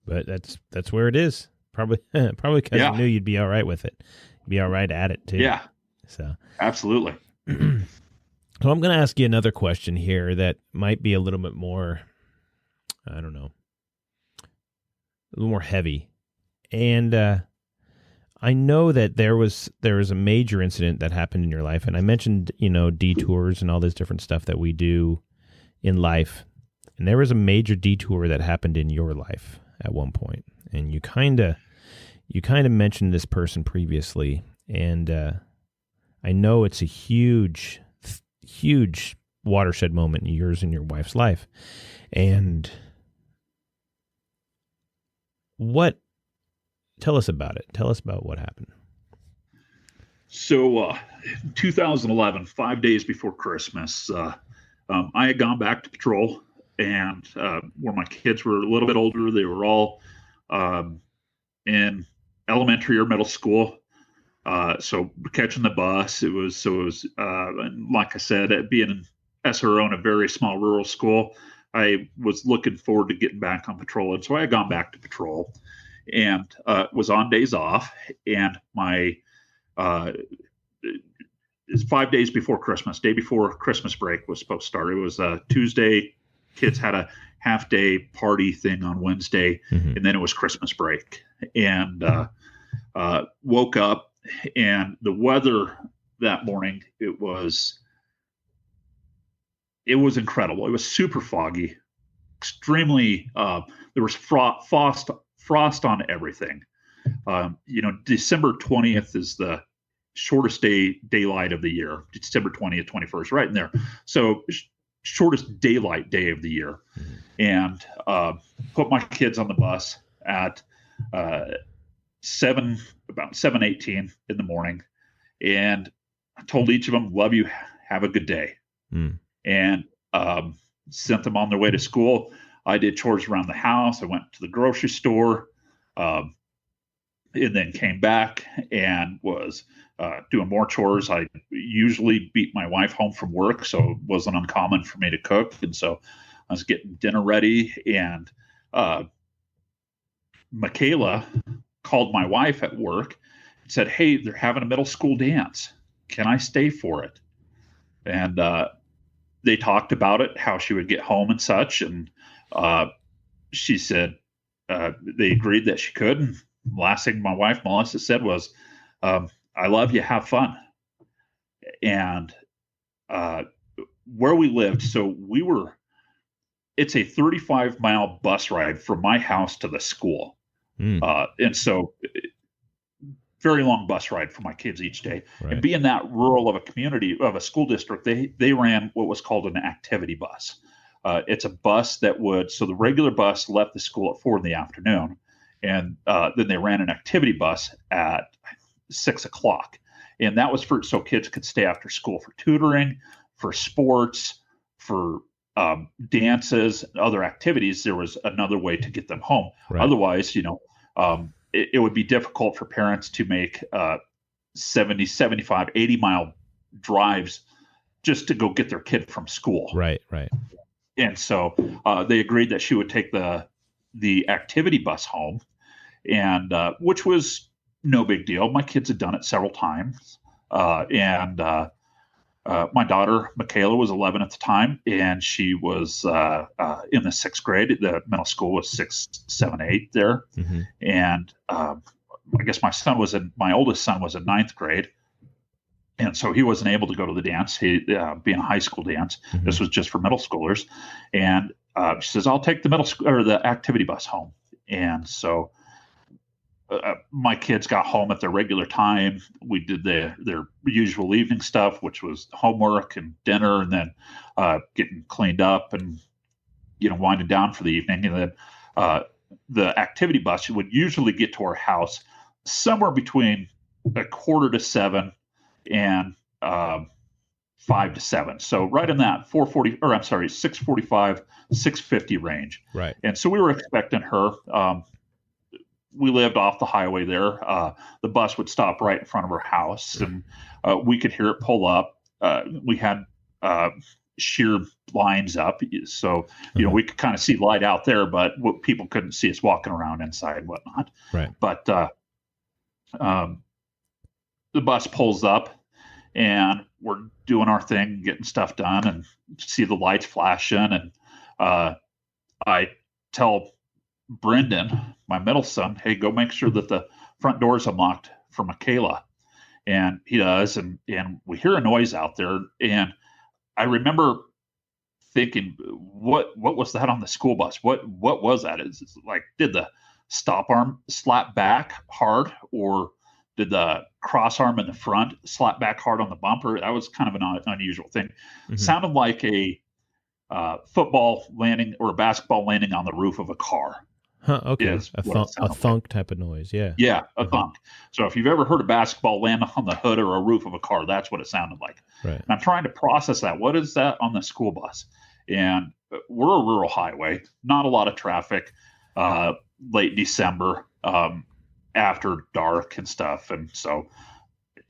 but that's where it is. Probably because I knew you'd be all right with it. You'd be all right at it too. Yeah. So absolutely. So I'm going to ask you another question here that might be a little bit more, I don't know, a little more heavy. And I know that there was a major incident that happened in your life, and I mentioned, detours and all this different stuff that we do in life. And there was a major detour that happened in your life at one point, and you kind of mentioned this person previously, and I know it's a huge watershed moment in yours and your wife's life. And tell us about it. Tell us about what happened. So, 2011, 5 days before Christmas, I had gone back to patrol, and where my kids were a little bit older, they were all in elementary or middle school. So catching the bus, it was like I said, being an SRO in a very small rural school, I was looking forward to getting back on patrol, and so I had gone back to patrol, and was on days off, and my it's 5 days before Christmas, day before Christmas break was supposed to start. It was Tuesday. Kids had a half day party thing on Wednesday, and then it was Christmas break, and woke up, and the weather that morning, it was incredible. It was super foggy, extremely, there was frost on everything. December 20th is the shortest daylight of the year. December 20th, 21st, right in there. So shortest daylight day of the year. And put my kids on the bus at about 7:18 in the morning. And I told each of them, love you, have a good day. And sent them on their way to school. I did chores around the house. I went to the grocery store, and then came back and was doing more chores. I usually beat my wife home from work, so it wasn't uncommon for me to cook. And so I was getting dinner ready, and Michaela called my wife at work and said, hey, they're having a middle school dance. Can I stay for it? And they talked about it, how she would get home and such. And she said they agreed that she could. And last thing my wife, Melissa, said was, I love you, have fun. And where we lived, so it's a 35-mile bus ride from my house to the school. And so very long bus ride for my kids each day. Right. And being that rural of a community, of a school district, they ran what was called an activity bus. It's a bus so the regular bus left the school at 4 p.m, and then they ran an activity bus at 6 o'clock. And that was so kids could stay after school for tutoring, for sports, for dances, other activities. There was another way to get them home. Right. Otherwise, it would be difficult for parents to make 70, 75, 80-mile drives just to go get their kid from school. Right. And so they agreed that she would take the activity bus home, and which was no big deal. My kids had done it several times. And my daughter, Michaela, was 11 at the time, and she was in the 6th grade. The middle school was 6, 7, 8 there. And I guess my oldest son was in 9th grade. And so he wasn't able to go to the dance, being a high school dance. This was just for middle schoolers. And she says, I'll take the activity bus home. And so my kids got home at their regular time. We did their usual evening stuff, which was homework and dinner, and then getting cleaned up and winding down for the evening. And then the activity bus would usually get to our house somewhere between 6:45 and 5 to 7. So right in that 6:45, 6:50 range. Right. And so we were expecting her. We lived off the highway there. The bus would stop right in front of our house, and we could hear it pull up. We had sheer blinds up, so we could kind of see light out there, but people couldn't see us walking around inside and whatnot. Right. But the bus pulls up, and we're doing our thing, getting stuff done, and see the lights flashing, and I tell Brendan, my middle son, hey, go make sure that the front door is unlocked for Michaela. And he does, and we hear a noise out there. And I remember thinking, what was that on the school bus? What was that? Is like, did the stop arm slap back hard, or did the cross arm in the front slap back hard on the bumper. That was kind of an unusual thing. Mhm. Sounded like a football landing or a basketball landing on the roof of a car. Huh, okay. Is A what it sounded thunk type of noise. Yeah. Yeah, a thunk. So if you've ever heard a basketball land on the hood or a roof of a car, that's what it sounded like. Right. And I'm trying to process that. What is that on the school bus? And we're a rural highway, not a lot of traffic, late December, after dark and stuff. And so,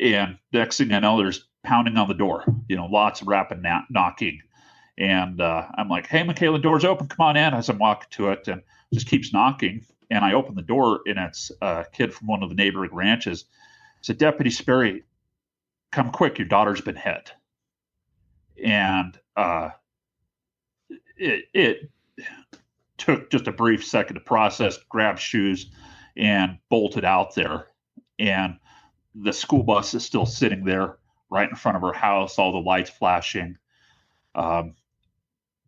and next thing I know, there's pounding on the door, lots of rapid knocking. And I'm like, hey, Michaela, door's open. Come on in. As I'm walking to it, and just keeps knocking. And I open the door, and it's a kid from one of the neighboring ranches. I said, Deputy Sperry, come quick. Your daughter's been hit. And it took just a brief second to process, grabbed shoes, and bolted out there. And the school bus is still sitting there right in front of her house, all the lights flashing.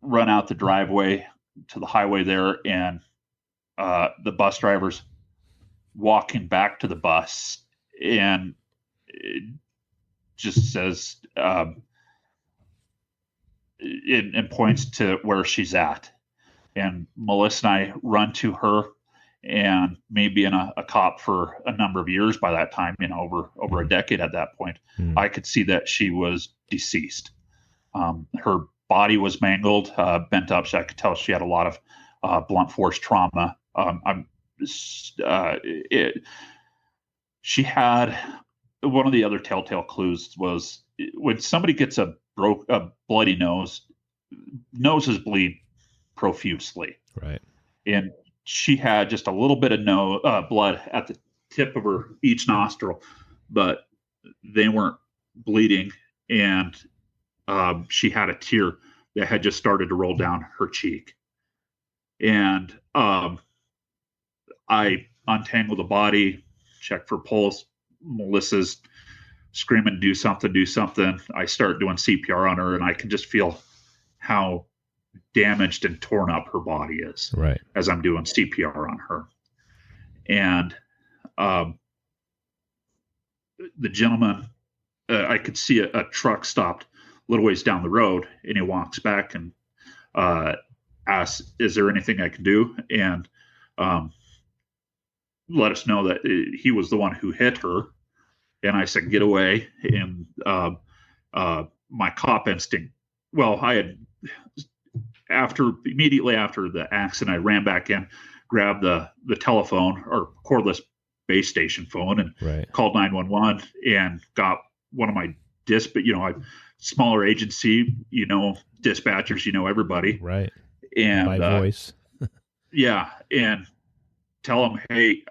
Run out the driveway to the highway there, and the bus driver's walking back to the bus, and it just says, and points to where she's at. And Melissa and I run to her, and me being a cop for a number of years by that time, over a decade at that point, I could see that she was deceased. Her body was mangled, bent up, so I could tell she had a lot of blunt force trauma. She had one of the other telltale clues was when somebody gets a bloody nose, noses bleed profusely. Right. And she had just a little bit of blood at the tip of her each nostril, but they weren't bleeding. And she had a tear that had just started to roll down her cheek. And I untangled the body, checked for pulse. Melissa's screaming, do something. I start doing CPR on her, and I can just feel how damaged and torn up her body is, right, as I'm doing CPR on her. And the gentleman, I could see a truck stopped a little ways down the road, and he walks back and asks, is there anything I can do? And let us know that he was the one who hit her. And I said, get away. And my cop instinct, I had, immediately after the accident, I ran back in, grabbed the telephone or cordless base station phone, and called 911 and got one of my smaller agency, dispatchers, everybody. Right. And by voice. Yeah. And tell them, hey,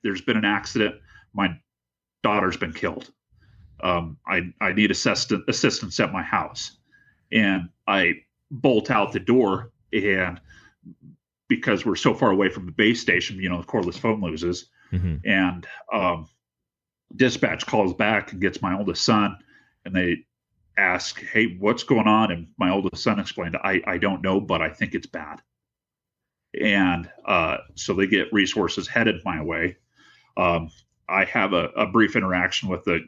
there's been an accident. My daughter's been killed. I need assistance at my house. And I bolt out the door, and because we're so far away from the base station, the cordless phone loses. Mm-hmm. And dispatch calls back and gets my oldest son, and they ask, hey, what's going on? And my oldest son explained, I don't know, but I think it's bad. And so they get resources headed my way. I have a brief interaction with the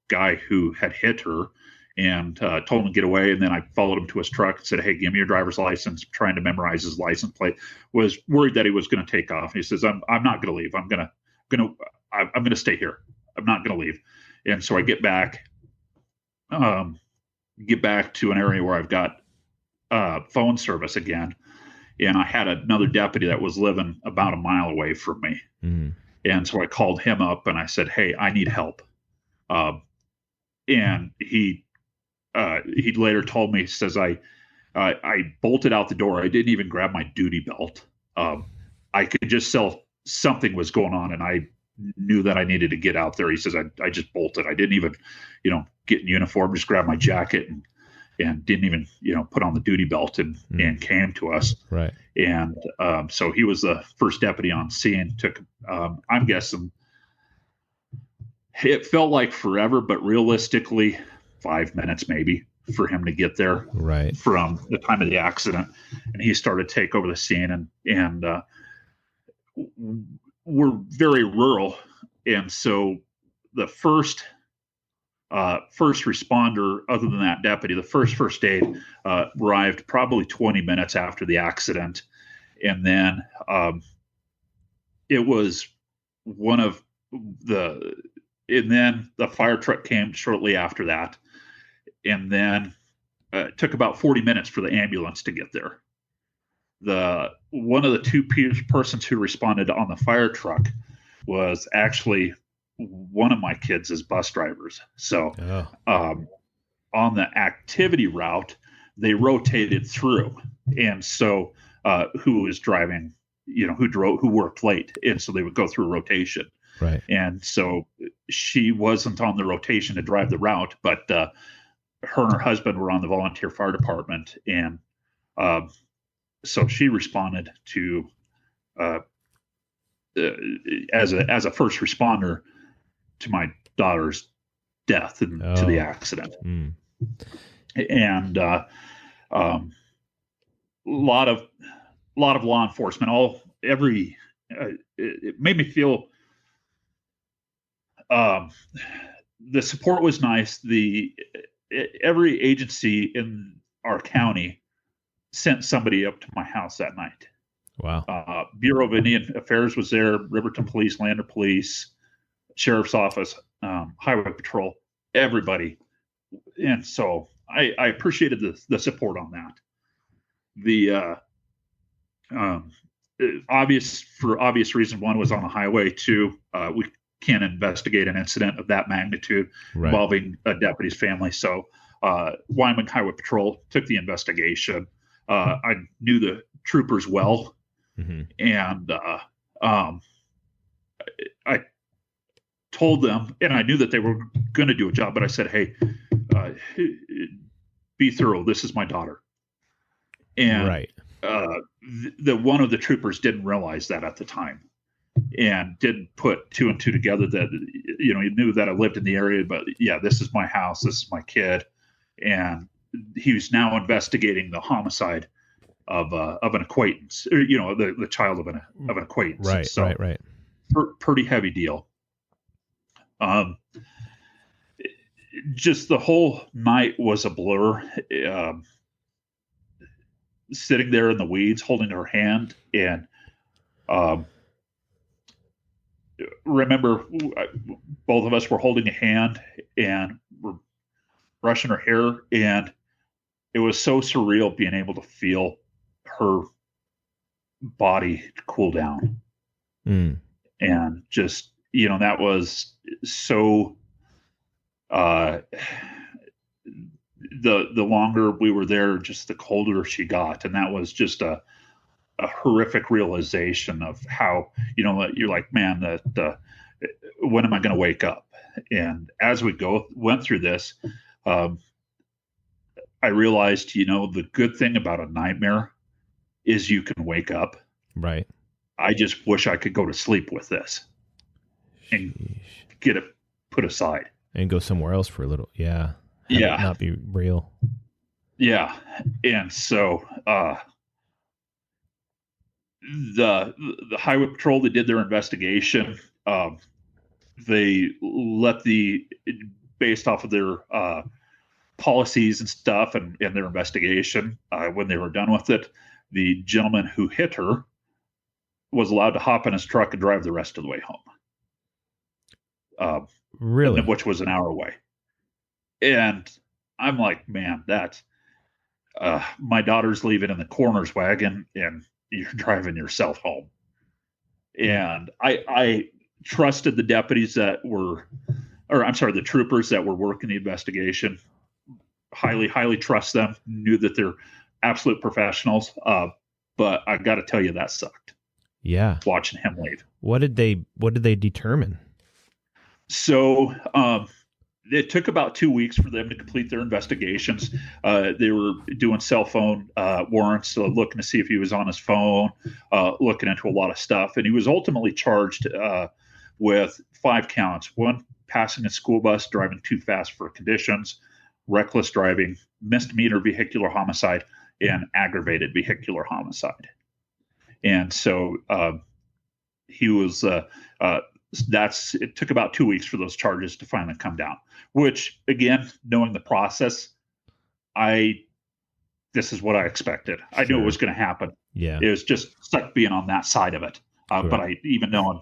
guy who had hit her, and told him to get away. And then I followed him to his truck and said, hey, give me your driver's license. Trying to memorize his license plate. Was worried that he was going to take off. And he says, I'm not going to leave. I'm going to stay here. I'm not going to leave. And so I get back to an area where I've got phone service again. And I had another deputy that was living about a mile away from me. Mm-hmm. And so I called him up and I said, hey, I need help. And he later told me, he says, I bolted out the door. I didn't even grab my duty belt. I could just tell something was going on, and I knew that I needed to get out there. He says, I just bolted. I didn't even, get in uniform, just grab my jacket and didn't even, put on the duty belt and came to us. Right. And so he was the first deputy on scene. Took, I'm guessing, it felt like forever, but realistically 5 minutes maybe for him to get there. Right. From the time of the accident. And he started to take over the scene, and we're very rural. And so the first responder, other than that deputy, the first aid arrived probably 20 minutes after the accident, and then it was one of the, and then the fire truck came shortly after that, and then it took about 40 minutes for the ambulance to get there. One of the two persons who responded on the fire truck was actually one of my kids' bus drivers. So on the activity route, they rotated through. And so who was driving, who worked late. And so they would go through rotation. Right. And so she wasn't on the rotation to drive the route, but her and her husband were on the volunteer fire department. And so she responded to as a first responder to my daughter's death and to the accident. And a lot of law enforcement, it made me feel the support was nice. Every agency in our county sent somebody up to my house that night. Wow. Bureau of Indian Affairs was there, Riverton Police, Lander Police, Sheriff's Office, Highway Patrol, everybody. And so I appreciated the support on that. The for obvious reason, one was on the highway. Two, we can't investigate an incident of that magnitude involving a deputy's family. So Wyoming Highway Patrol took the investigation. I knew the troopers well, and I told them, and I knew that they were going to do a job, but I said, hey, be thorough. This is my daughter. And the one of the troopers didn't realize that at the time and didn't put two and two together that, he knew that I lived in the area, but yeah, this is my house. This is my kid. And he was now investigating the homicide of an acquaintance, or, the child of an acquaintance. Right. So, Right. Pretty heavy deal. Just the whole night was a blur. Sitting there in the weeds, holding her hand, and remember, both of us were holding a hand and we're brushing her hair, and it was so surreal being able to feel her body cool down. And just, that was so, the longer we were there, just the colder she got. And that was just a horrific realization of how, you're like, man, when am I going to wake up? And as we went through this, I realized, the good thing about a nightmare is you can wake up. Right. I just wish I could go to sleep with this and get it put aside and go somewhere else for a little. Yeah. Have it not be real. Yeah. And so, the Highway Patrol, they did their investigation. They let based off of their, policies and stuff and their investigation, when they were done with it, the gentleman who hit her was allowed to hop in his truck and drive the rest of the way home. Really? Which was an hour away. And I'm like, man, that's my daughter's leaving in the coroner's wagon and you're driving yourself home. And I trusted the deputies the troopers that were working the investigation. Highly, highly trust them. Knew that they're absolute professionals. But I got to tell you, that sucked. Yeah. Watching him leave. What did they determine? So it took about 2 weeks for them to complete their investigations. They were doing cell phone warrants, so looking to see if he was on his phone, looking into a lot of stuff. And he was ultimately charged with 5 counts. 1, passing a school bus, driving too fast for conditions, reckless driving, misdemeanor vehicular homicide, and aggravated vehicular homicide. And so he was it took about 2 weeks for those charges to finally come down, which, again, knowing the process, this is what I expected. I knew it was going to happen. Yeah. It was just sucked being on that side of it. But even knowing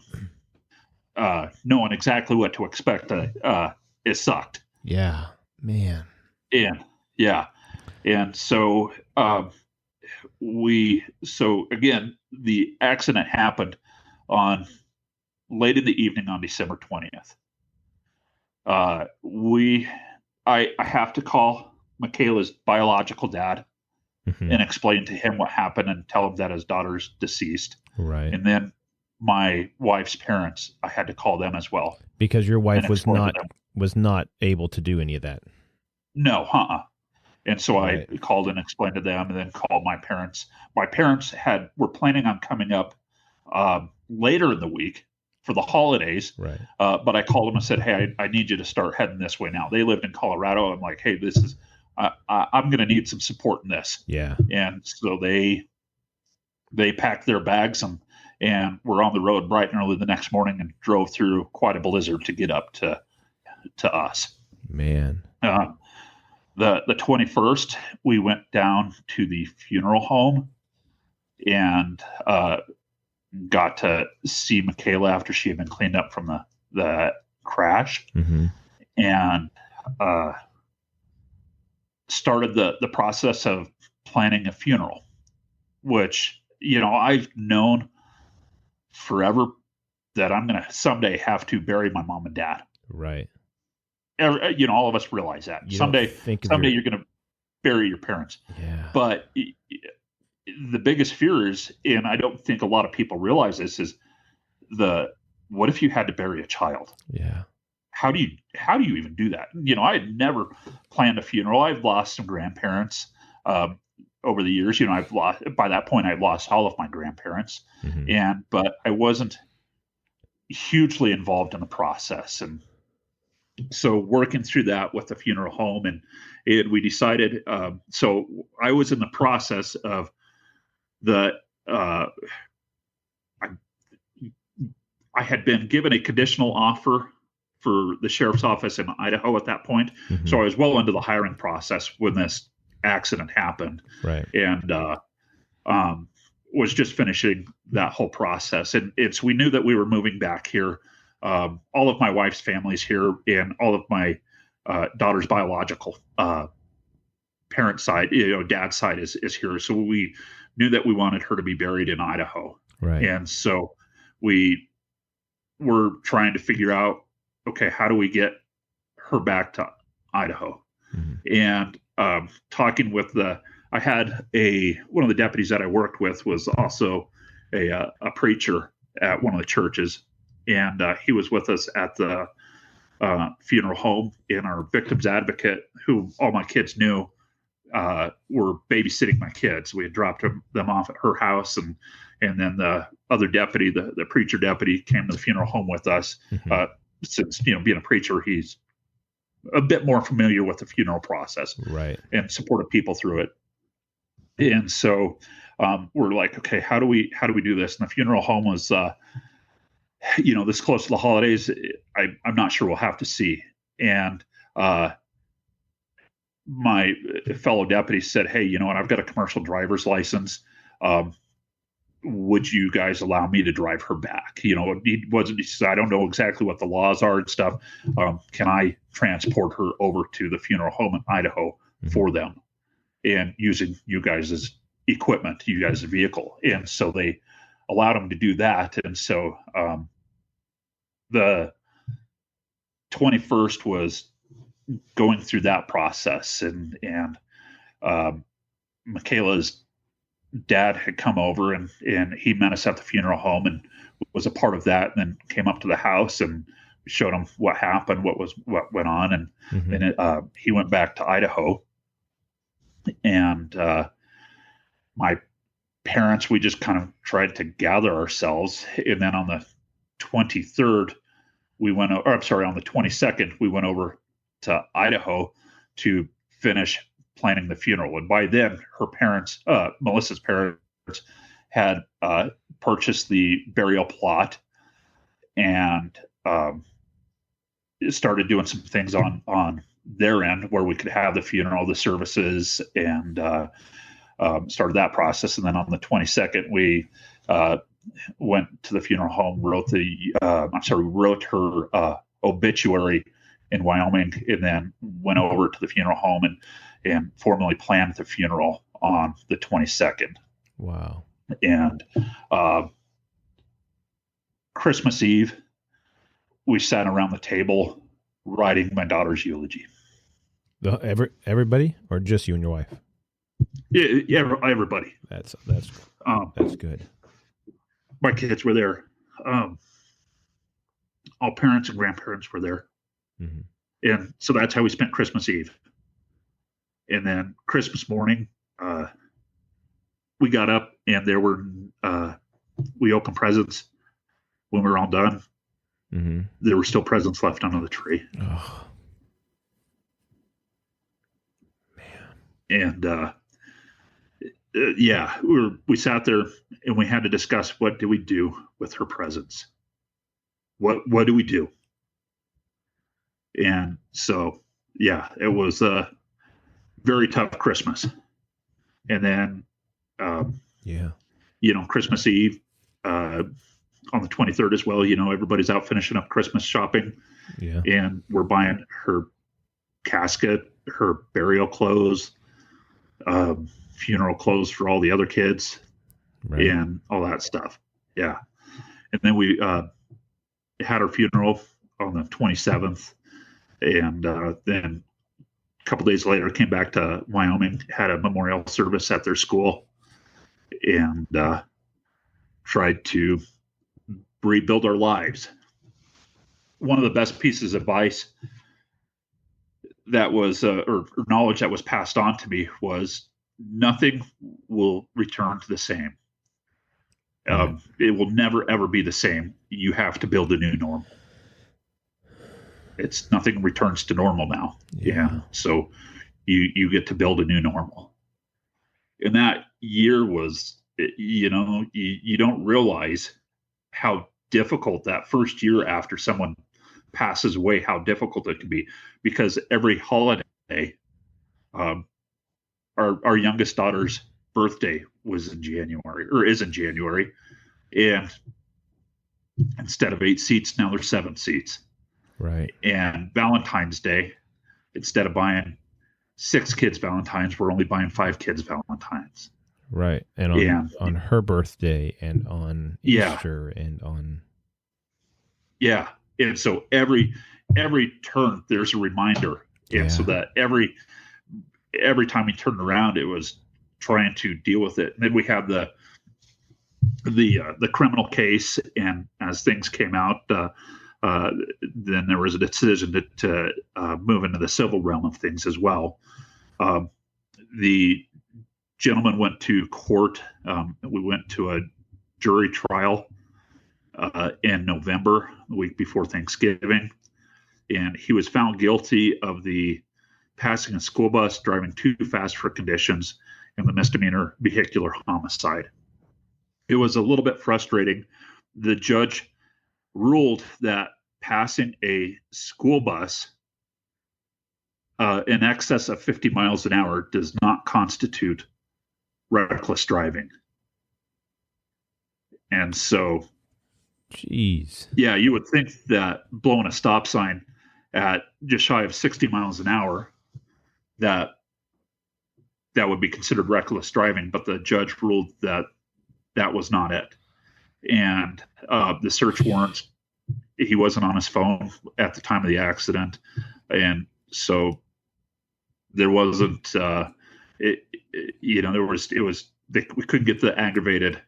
exactly what to expect, it sucked. Yeah, man. And so again, the accident happened on late in the evening on December 20th. I have to call Michaela's biological dad and explain to him what happened and tell him that his daughter's deceased. Right. And then my wife's parents, I had to call them as well. Because your wife was not able to do any of that. No, And so I called and explained to them, and then called my parents. My parents were planning on coming up later in the week for the holidays. Right. But I called them and said, hey, I need you to start heading this way now. They lived in Colorado. I'm like, hey, I'm going to need some support in this. Yeah. And so they packed their bags and were on the road bright and early the next morning and drove through quite a blizzard to get up to us. Man. The 21st, we went down to the funeral home and got to see Michaela after she had been cleaned up from the crash, and started the process of planning a funeral, which, I've known forever that I'm going to someday have to bury my mom and dad. Right. All of us realize that someday you're going to bury your parents. Yeah. But the biggest fear is, and I don't think a lot of people realize this, is what if you had to bury a child? Yeah. How do you even do that? I had never planned a funeral. I've lost some grandparents over the years. By that point, I'd lost all of my grandparents, but I wasn't hugely involved in the process. And so working through that with the funeral home, and we decided, so I was in the process of I had been given a conditional offer for the sheriff's office in Idaho at that point. So I was well into the hiring process when this accident happened. Right. And was just finishing that whole process. And we knew that we were moving back here. All of my wife's family's here, and all of my daughter's biological parent side, dad's side is here. So we knew that we wanted her to be buried in Idaho. Right. And so we were trying to figure out, okay, how do we get her back to Idaho? And talking with I had one of the deputies that I worked with was also a preacher at one of the churches. And he was with us at the funeral home, and our victims advocate, who all my kids knew, were babysitting my kids. We had dropped them off at her house, and then the other deputy, the preacher deputy, came to the funeral home with us. Since being a preacher, he's a bit more familiar with the funeral process, right, and supported people through it. And so we're like, okay, how do we do this? And the funeral home was this close to the holidays, I'm not sure we'll have to see. And my fellow deputy said, hey, you know what? I've got a commercial driver's license. Would you guys allow me to drive her back? He said, I don't know exactly what the laws are and stuff. Can I transport her over to the funeral home in Idaho for them, and using you guys' equipment, you guys' vehicle? And so they allowed him to do that. And so the 21st was going through that process, and Michaela's dad had come over, and he met us at the funeral home and was a part of that, and then came up to the house and showed him what happened, what went on. And then he went back to Idaho, and my parents, we just kind of tried to gather ourselves. And then on the 23rd, on the 22nd, we went over to Idaho to finish planning the funeral. And by then, her parents, Melissa's parents, had purchased the burial plot and started doing some things on their end where we could have the funeral, the services, and started that process. And then on the 22nd, we went to the funeral home, wrote her obituary in Wyoming, and then went over to the funeral home and formally planned the funeral on the 22nd. Wow. And Christmas Eve, we sat around the table writing my daughter's eulogy. Everybody, or just you and your wife? Yeah, everybody. That's good. My kids were there. All parents and grandparents were there. Mm-hmm. And so that's how we spent Christmas Eve. And then Christmas morning, we got up and we opened presents. When we were all done, mm-hmm. there were still presents left under the tree. Oh. And we sat there and we had to discuss, what do we do with her presents? What do we do? And so, it was a very tough Christmas. And then, Christmas Eve, on the 23rd as well, everybody's out finishing up Christmas shopping. Yeah. And we're buying her casket, her burial clothes, funeral clothes for all the other kids, right, and all that stuff. Yeah. And then we had our funeral on the 27th. And then a couple days later, came back to Wyoming, had a memorial service at their school, and tried to rebuild our lives. One of the best pieces of advice that was, or knowledge that was passed on to me, was nothing will return to the same. It will never, ever be the same. You have to build a new normal. Nothing returns to normal now. Yeah. So you get to build a new normal. And that year was, you don't realize how difficult that first year after someone passes away, how difficult it can be, because every holiday, our youngest daughter's birthday was in January, or is in January. And instead of 8 seats, now there's 7 seats. Right. And Valentine's Day, instead of buying 6 kids Valentines, we're only buying 5 kids Valentines. Right. And on her birthday and on Easter and on. Yeah. And so every turn there's a reminder. And so that every time we turned around, it was trying to deal with it. And then we had the criminal case, and as things came out, then there was a decision to move into the civil realm of things as well. The gentleman went to court. We went to a jury trial in November, the week before Thanksgiving, and he was found guilty of the passing a school bus, driving too fast for conditions, and the misdemeanor vehicular homicide. It was a little bit frustrating. The judge ruled that passing a school bus in excess of 50 miles an hour does not constitute reckless driving. And so, jeez. Yeah, you would think that blowing a stop sign at just shy of 60 miles an hour, that would be considered reckless driving, but the judge ruled that was not it. And the search warrants, he wasn't on his phone at the time of the accident, and so there wasn't. We couldn't get the aggravated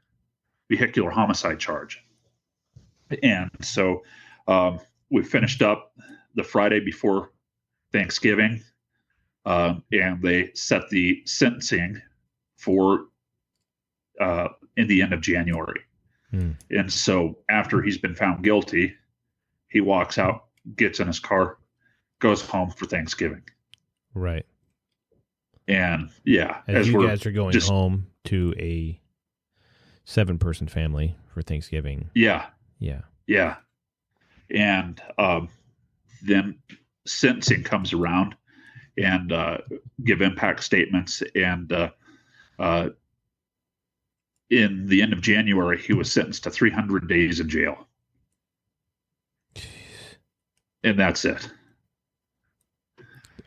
vehicular homicide charge, and so we finished up the Friday before Thanksgiving, and they set the sentencing for in the end of January. And so after he's been found guilty, he walks out, gets in his car, goes home for Thanksgiving. Right. And as you guys are going home to a 7-person family for Thanksgiving. Yeah. And then sentencing comes around and give impact statements. And in the end of January, he was sentenced to 300 days in jail. And that's it.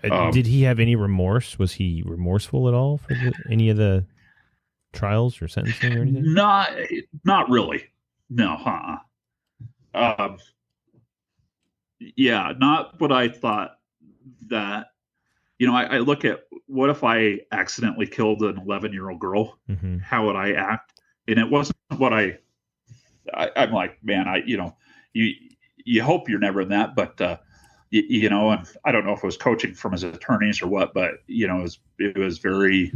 Did he have any remorse? Was he remorseful at all for any of the trials or sentencing or anything? Not really. No, yeah, not what I thought. That, I look at, what if I accidentally killed an 11-year-old girl? Mm-hmm. How would I act? And it wasn't what I'm like, man, you hope you're never in that, but and I don't know if it was coaching from his attorneys or what, but it was very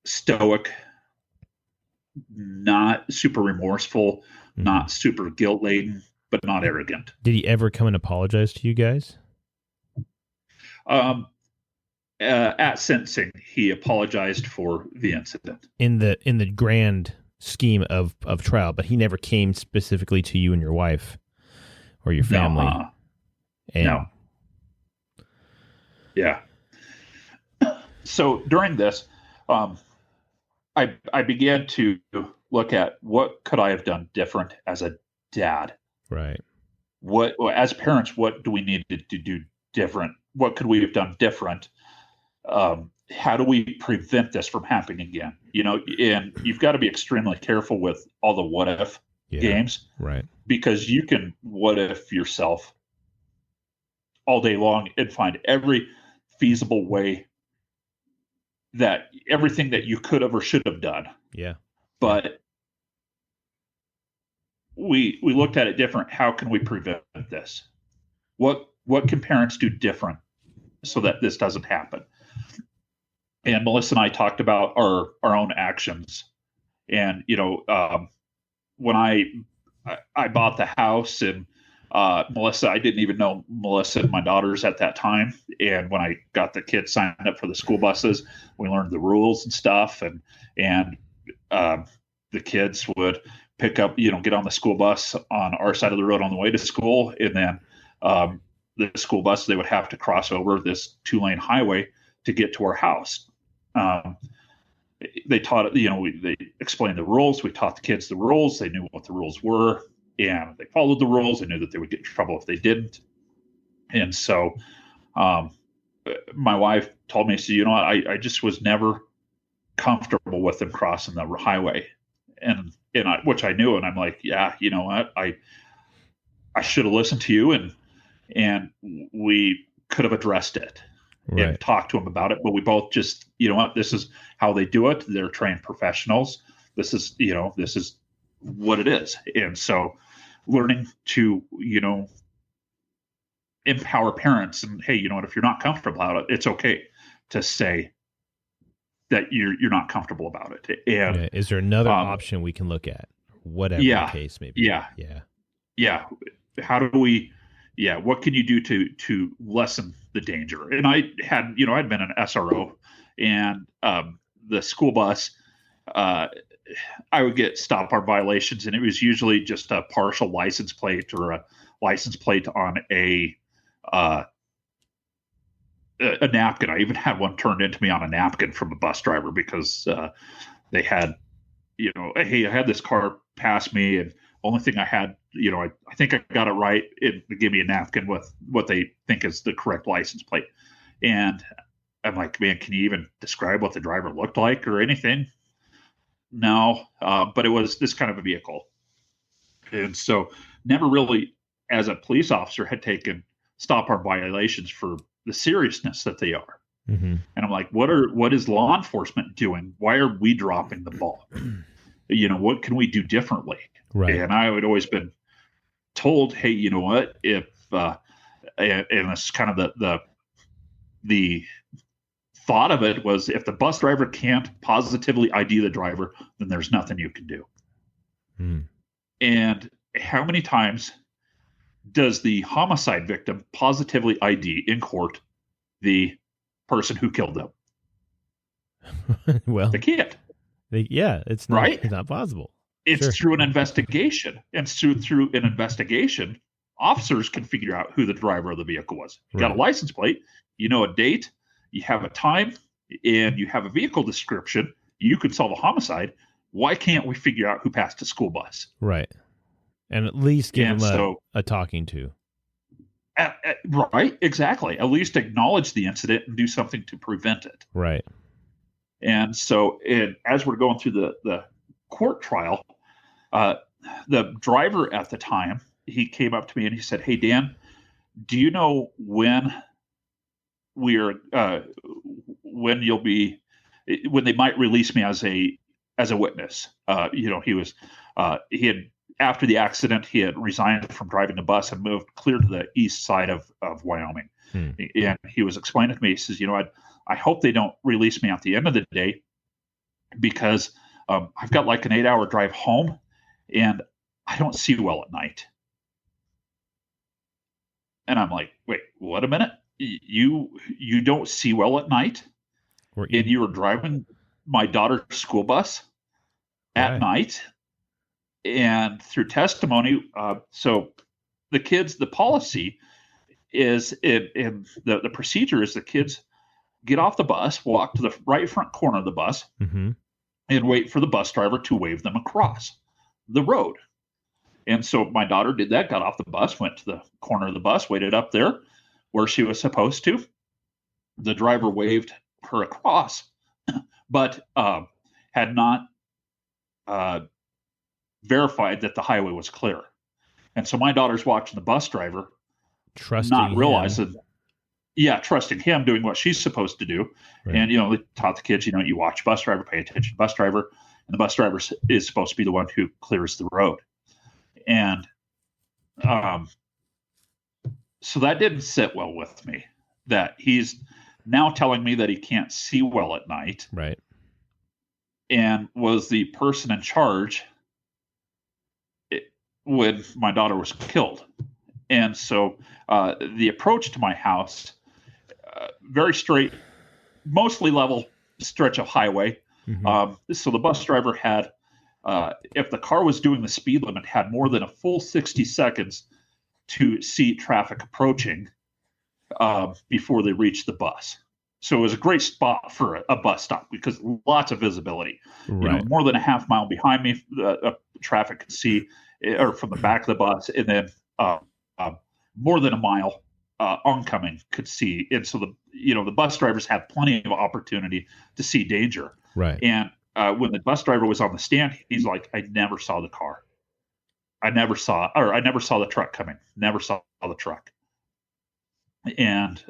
stoic, not super remorseful, Mm-hmm. not super guilt laden, but not arrogant. Did he ever come and apologize to you guys? At sentencing, he apologized for the incident. In the grand scheme of trial, but he never came specifically to you and your wife or your family. No. Yeah. So during this, I began to look at what could I have done different as a dad. Right. What, as parents, what do we need to do different? What could we have done different? How do we prevent this from happening again? And you've got to be extremely careful with all the what if games, right? Because you can what if yourself all day long and find every feasible way, that everything that you could have or should have done. Yeah. But we looked at it different. How can we prevent this? What can parents do different so that this doesn't happen? And Melissa and I talked about our own actions. And, when I bought the house, and Melissa, I didn't even know Melissa and my daughters at that time. And when I got the kids signed up for the school buses, we learned the rules and stuff. And the kids would pick up, get on the school bus on our side of the road on the way to school. And then the school bus, they would have to cross over this 2-lane highway to get to our house. They taught, they explained the rules. We taught the kids the rules. They knew what the rules were, and they followed the rules. They knew that they would get in trouble if they didn't. And so my wife told me, so, I just was never comfortable with them crossing the highway. And which I knew. And I'm like, yeah, you know what? I should have listened to you, and we could have addressed it. Right. And talk to them about it, but we both just, this is how they do it. They're trained professionals. This is what it is. And so learning to, empower parents, and, hey, if you're not comfortable about it, it's okay to say that you're not comfortable about it. And is there another option we can look at? Whatever the case may be. Yeah. How do we, what can you do to lessen the danger? And I had, I'd been an SRO, and the school bus, I would get stop arm violations, and it was usually just a partial license plate or a license plate on a napkin. I even had one turned into me on a napkin from a bus driver, because they had, hey, I had this car pass me, and only thing I had, I think I got it right. It gave me a napkin with what they think is the correct license plate. And I'm like, man, can you even describe what the driver looked like or anything? No, but it was this kind of a vehicle. And so never really, as a police officer, had taken stop arm violations for the seriousness that they are. Mm-hmm. And I'm like, what is law enforcement doing? Why are we dropping the ball? What can we do differently? Right. And I had always been told, hey, you know what? If and it's kind of the thought of it was, if the bus driver can't positively ID the driver, then there's nothing you can do. And how many times does the homicide victim positively ID in court the person who killed them? Well, they can't. It's not, right? It's not possible. It's through an investigation. And through an investigation, officers can figure out who the driver of the vehicle was. You got a license plate, you know a date, you have a time, and you have a vehicle description. You could solve a homicide. Why can't we figure out who passed a school bus? Right. And at least give them a talking to. Right, exactly. At least acknowledge the incident and do something to prevent it. Right. And so as we're going through the court trial, the driver at the time, he came up to me and he said, "Hey, Dan, do you know when when they might release me as a witness?" He had, after the accident, he had resigned from driving the bus and moved clear to the east side of Wyoming. And he was explaining to me, he says, I hope they don't release me at the end of the day, because I've got like an 8-hour drive home and I don't see well at night. And I'm like, wait, what a minute. You don't see well at night? And you were driving my daughter's school bus at night? And through testimony, so the policy is, the procedure is the kids get off the bus, walk to the right front corner of the bus, and wait for the bus driver to wave them across the road. And so my daughter did that, got off the bus, went to the corner of the bus, waited up there where she was supposed to. The driver waved her across, but had not verified that the highway was clear. And so my daughter's watching the bus driver, trusting him doing what she's supposed to do. Right. And, they taught the kids, you watch bus driver, pay attention to bus driver, and the bus driver is supposed to be the one who clears the road. And so that didn't sit well with me, that he's now telling me that he can't see well at night. Right. And was the person in charge when my daughter was killed. And so the approach to my house, very straight, mostly level stretch of highway. So the bus driver had, if the car was doing the speed limit, had more than a full 60 seconds to see traffic approaching before they reached the bus. So it was a great spot for a bus stop because lots of visibility. Right. More than a half mile behind me, traffic could see, or from the back of the bus, and then more than a mile oncoming could see. And so the bus drivers have plenty of opportunity to see danger. Right. And when the bus driver was on the stand, he's like, I never saw the car. I never saw the truck coming. Never saw the truck. And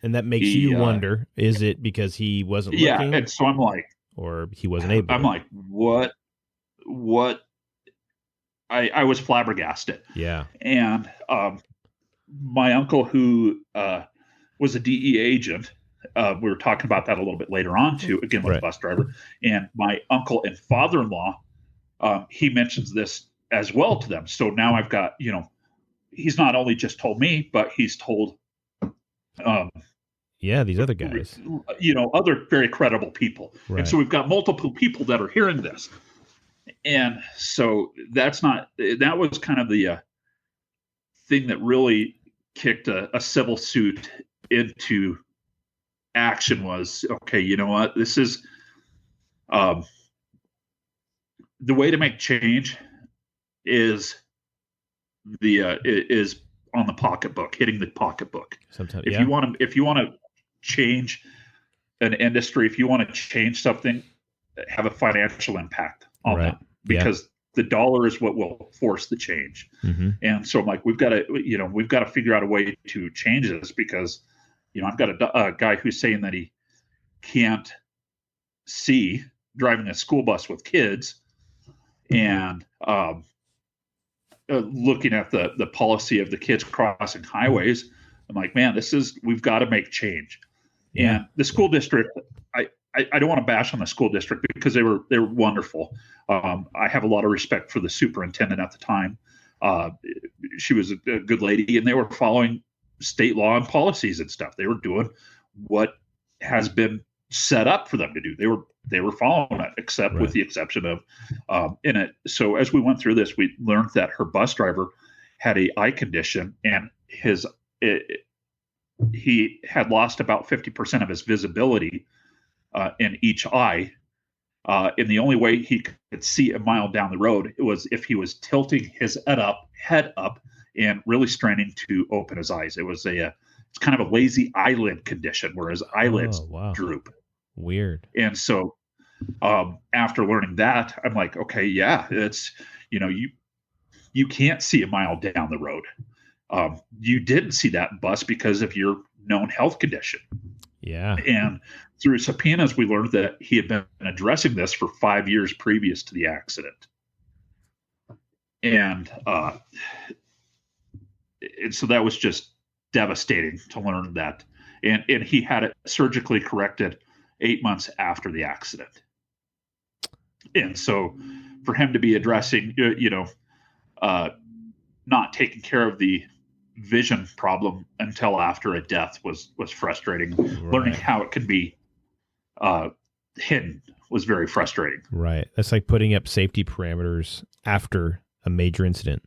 that makes you wonder, is it because he wasn't looking? Yeah, and so I'm like, or he wasn't able. I'm like, what? I was flabbergasted. Yeah. And my uncle, who was a DEA agent, we were talking about that a little bit later on too, again with the bus driver, and my uncle and father-in-law, he mentions this as well to them. So now I've got, he's not only just told me, but he's told these other guys, other very credible people. Right. And so we've got multiple people that are hearing this. And so that was kind of the thing that really kicked a civil suit into action. Was, okay, you know what, this is the way to make change is is on the pocketbook, hitting the pocketbook. Sometimes, if you want to change an industry, if you want to change something, have a financial impact on that, because the dollar is what will force the change. And so I'm like, we've got to figure out a way to change this, because I've got a guy who's saying that he can't see driving a school bus with kids, and looking at the policy of the kids crossing highways. I'm like, man, we've got to make change. Yeah. And the school district, I don't want to bash on the school district, because they were wonderful. I have a lot of respect for the superintendent at the time. She was a good lady, and they were following state law and policies and stuff. They were doing what has been set up for them to do. They were they were following it, except Right. with the exception of in it. So as we went through this, we learned that her bus driver had a eye condition, and he had lost about 50% of his visibility in each eye. And the only way he could see a mile down the road was if he was tilting his head up and really straining to open his eyes. It's kind of a lazy eyelid condition where his eyelids droop. Weird. And so after learning that, I'm like, okay, yeah, it's, you can't see a mile down the road. You didn't see that bus because of your known health condition. Yeah. And through subpoenas, we learned that he had been addressing this for 5 years previous to the accident. And so that was just devastating to learn that. And he had it surgically corrected 8 months after the accident. And so for him to be addressing, not taking care of the vision problem until after a death was frustrating. Right. Learning how it can be hidden was very frustrating. Right. That's like putting up safety parameters after a major incident.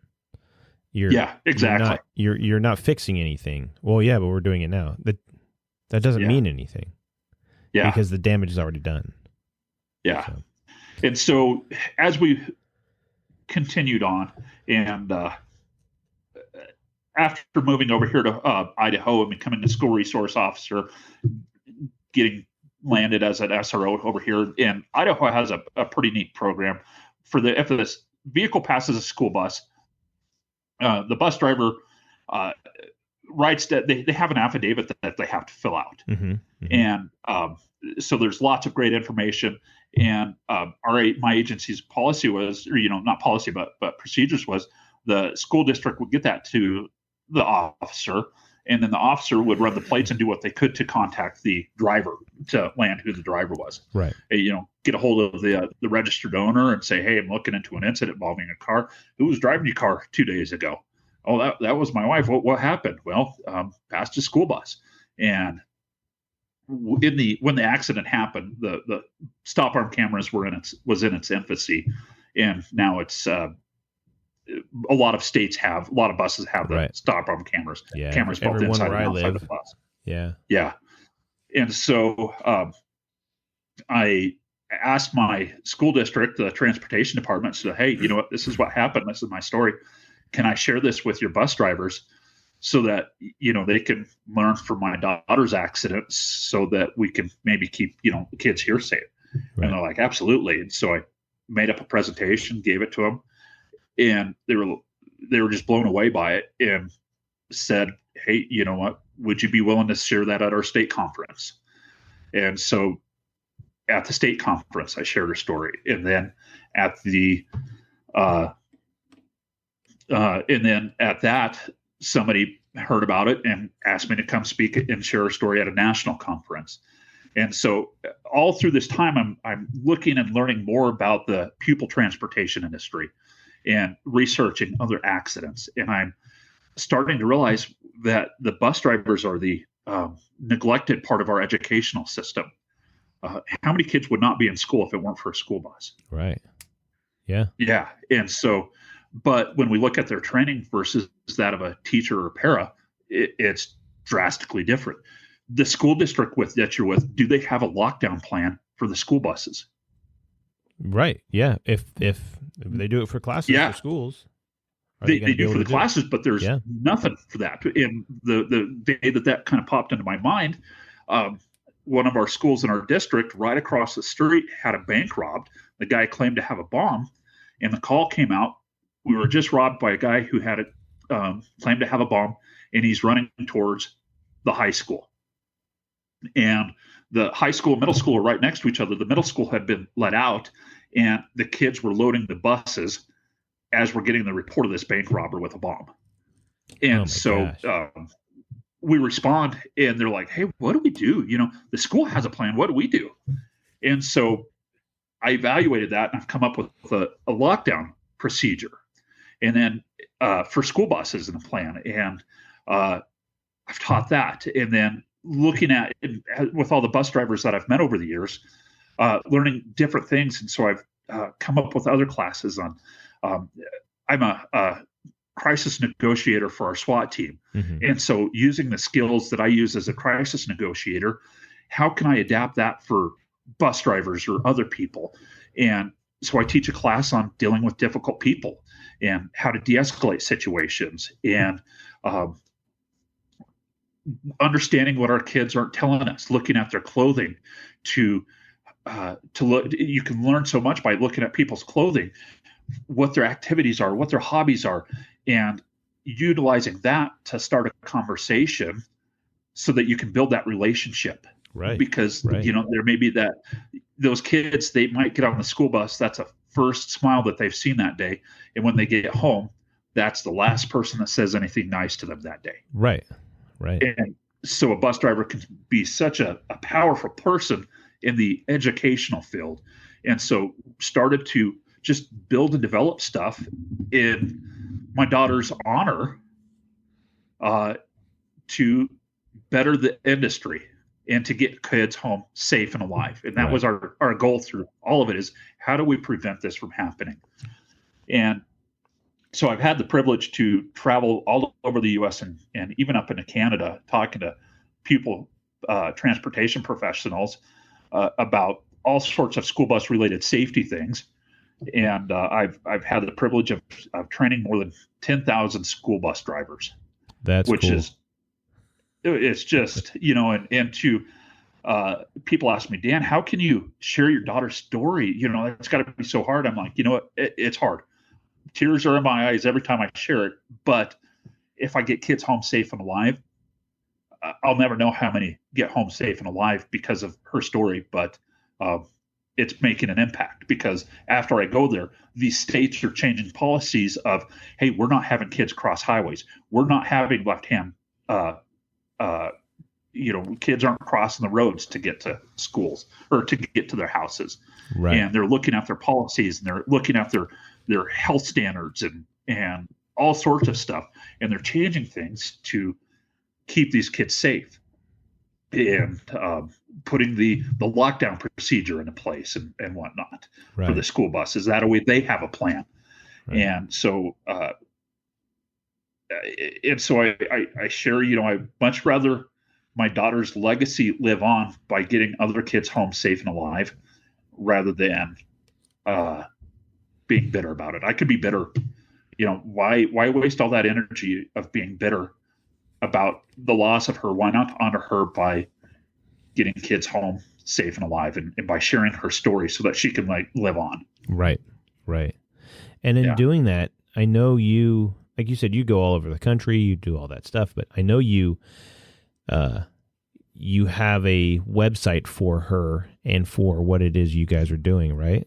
Exactly. You're not fixing anything. Well, yeah, but we're doing it now. That doesn't mean anything. Yeah. Because the damage is already done. Yeah. So. And so as we continued on, and after moving over here to Idaho and becoming a school resource officer, getting landed as an SRO over here, and Idaho has a pretty neat program if this vehicle passes a school bus, the bus driver writes that they have an affidavit that they have to fill out. Mm-hmm. Mm-hmm. And so there's lots of great information. And my agency's policy was, not policy, but procedures was, the school district would get that to the officer, and then the officer would run the plates and do what they could to contact the driver to land who the driver was. Right. Get a hold of the registered owner and say, hey, I'm looking into an incident involving a car. Who was driving your car 2 days ago? Oh, that was my wife. What happened? Well, passed a school bus. And when the accident happened, the stop arm cameras was in its infancy, and now it's a lot of buses have the stop arm cameras. Yeah, cameras both inside and outside the bus. Yeah. And so I asked my school district, the transportation department, said, hey, you know what? This is what happened. This is my story. Can I share this with your bus drivers so that, they can learn from my daughter's accident so that we can maybe keep, the kids here safe? Right. And they're like, absolutely. And so I made up a presentation, gave it to them, and they were just blown away by it and said, hey, you know what? Would you be willing to share that at our state conference? And so at the state conference, I shared her story. And then at that, somebody heard about it and asked me to come speak and share a story at a national conference. And so all through this time, I'm looking and learning more about the pupil transportation industry and researching other accidents. And I'm starting to realize that the bus drivers are the neglected part of our educational system. How many kids would not be in school if it weren't for a school bus? Right. Yeah. Yeah. And so, but when we look at their training versus that of a teacher or para, it's drastically different. The school district that you're with, do they have a lockdown plan for the school buses? Right. Yeah. If they do it for classes for schools, they do for the classes, but there's nothing for that. And the day that kind of popped into my mind, one of our schools in our district right across the street had a bank robbed. The guy claimed to have a bomb, and the call came out. We were just robbed by a guy who had claimed to have a bomb, and he's running towards the high school. And the high school and middle school are right next to each other. The middle school had been let out, and the kids were loading the buses as we're getting the report of this bank robber with a bomb. And we respond, and they're like, hey, what do we do? The school has a plan. What do we do? And so I evaluated that, and I've come up with a lockdown procedure. And then for school buses in the plan. And I've taught that. And then looking at with all the bus drivers that I've met over the years, learning different things. And so I've come up with other classes on. I'm a crisis negotiator for our SWAT team. Mm-hmm. And so using the skills that I use as a crisis negotiator, how can I adapt that for bus drivers or other people? And so I teach a class on dealing with difficult people and how to de-escalate situations and understanding what our kids aren't telling us, looking at their clothing to look. You can learn so much by looking at people's clothing, what their activities are, what their hobbies are, and utilizing that to start a conversation so that you can build that relationship. Right. Because, right. There may be those kids, they might get on the school bus. That's a first smile that they've seen that day. And when they get home, that's the last person that says anything nice to them that day. Right. Right. And so a bus driver can be such a powerful person in the educational field. And so started to just build and develop stuff in my daughter's honor to better the industry and to get kids home safe and alive. And that was our goal through all of it, is how do we prevent this from happening? And so I've had the privilege to travel all over the U.S. and even up into Canada, talking to people, transportation professionals about all sorts of school bus related safety things. And I've had the privilege of training more than 10,000 school bus drivers. That's which cool. It's just, and to people ask me, Dan, how can you share your daughter's story? It's got to be so hard. I'm like, it's hard. Tears are in my eyes every time I share it. But if I get kids home safe and alive, I'll never know how many get home safe and alive because of her story. But it's making an impact, because after I go there, these states are changing policies of, hey, we're not having kids cross highways. We're not having left-hand, kids aren't crossing the roads to get to schools or to get to their houses. Right. And they're looking at their policies, and they're looking at their health standards and all sorts of stuff. And they're changing things to keep these kids safe, and putting the lockdown procedure into place and whatnot for the school buses. That way they have a plan. Right. And so, I share, I'd much rather my daughter's legacy live on by getting other kids home safe and alive, rather than being bitter about it. I could be bitter. Why waste all that energy of being bitter about the loss of her? Why not honor her by getting kids home safe and alive, and by sharing her story so that she can live on. Right. And in doing that, I know you, like you said, you go all over the country, you do all that stuff, but I know you have a website for her and for what it is you guys are doing, right?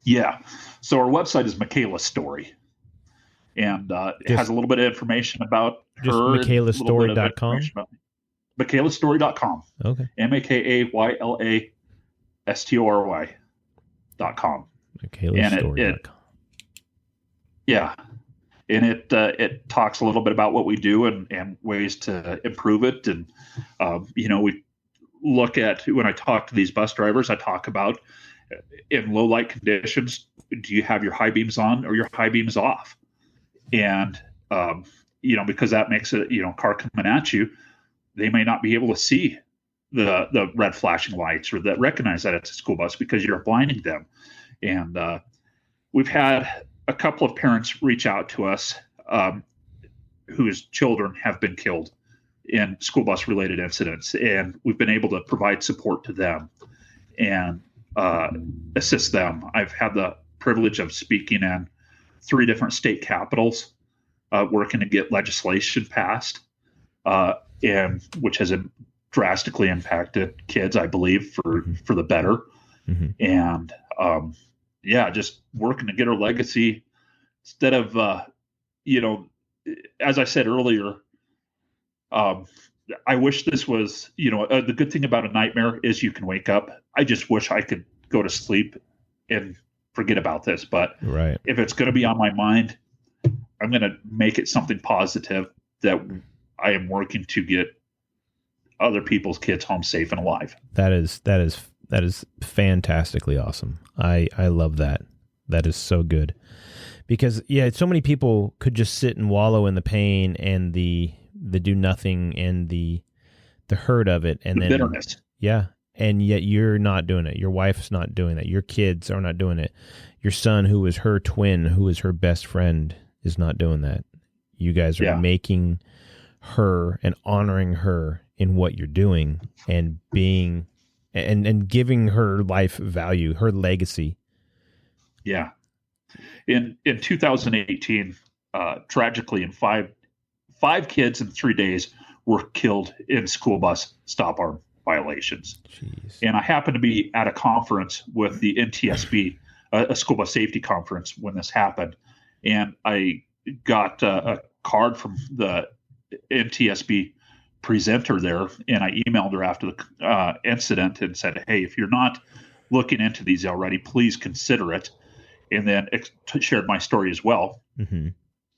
Yeah. So our website is Michaela's story. And it has a little bit of information about her. Just michaelastory.com? michaelastory.com. Okay. MAKAYLASTORY.com. michaelastory.com. Yeah. And it talks a little bit about what we do and ways to improve it. And, we look at, when I talk to these bus drivers, I talk about, in low light conditions, do you have your high beams on or your high beams off? And, because that makes it, car coming at you, they may not be able to see the red flashing lights or that recognize that it's a school bus because you're blinding them. And we've had a couple of parents reach out to us whose children have been killed in school bus related incidents. And we've been able to provide support to them and assist them. I've had the privilege of speaking in 3 different state capitals, working to get legislation passed, and which has drastically impacted kids, I believe, for the better. Mm-hmm. And just working to get her legacy instead of, as I said earlier, I wish this was, the good thing about a nightmare is you can wake up. I just wish I could go to sleep and forget about this. But if it's going to be on my mind, I'm going to make it something positive that I am working to get other people's kids home safe and alive. That's That is fantastically awesome. I love that. That is so good. Because, yeah, so many people could just sit and wallow in the pain and the do nothing and the hurt of it. And the then bitterness. Yeah. And yet you're not doing it. Your wife's not doing that. Your kids are not doing it. Your son, who is her twin, who is her best friend, is not doing that. You guys are making her and honoring her in what you're doing and being and giving her life value, her legacy. Yeah. In 2018, tragically, five kids in 3 days were killed in school bus stop arm violations. Jeez. And I happened to be at a conference with the NTSB, a school bus safety conference, when this happened. And I got a card from the NTSB presenter there, and I emailed her after the incident and said, hey, if you're not looking into these already, please consider it. And then shared my story as well. Mm-hmm.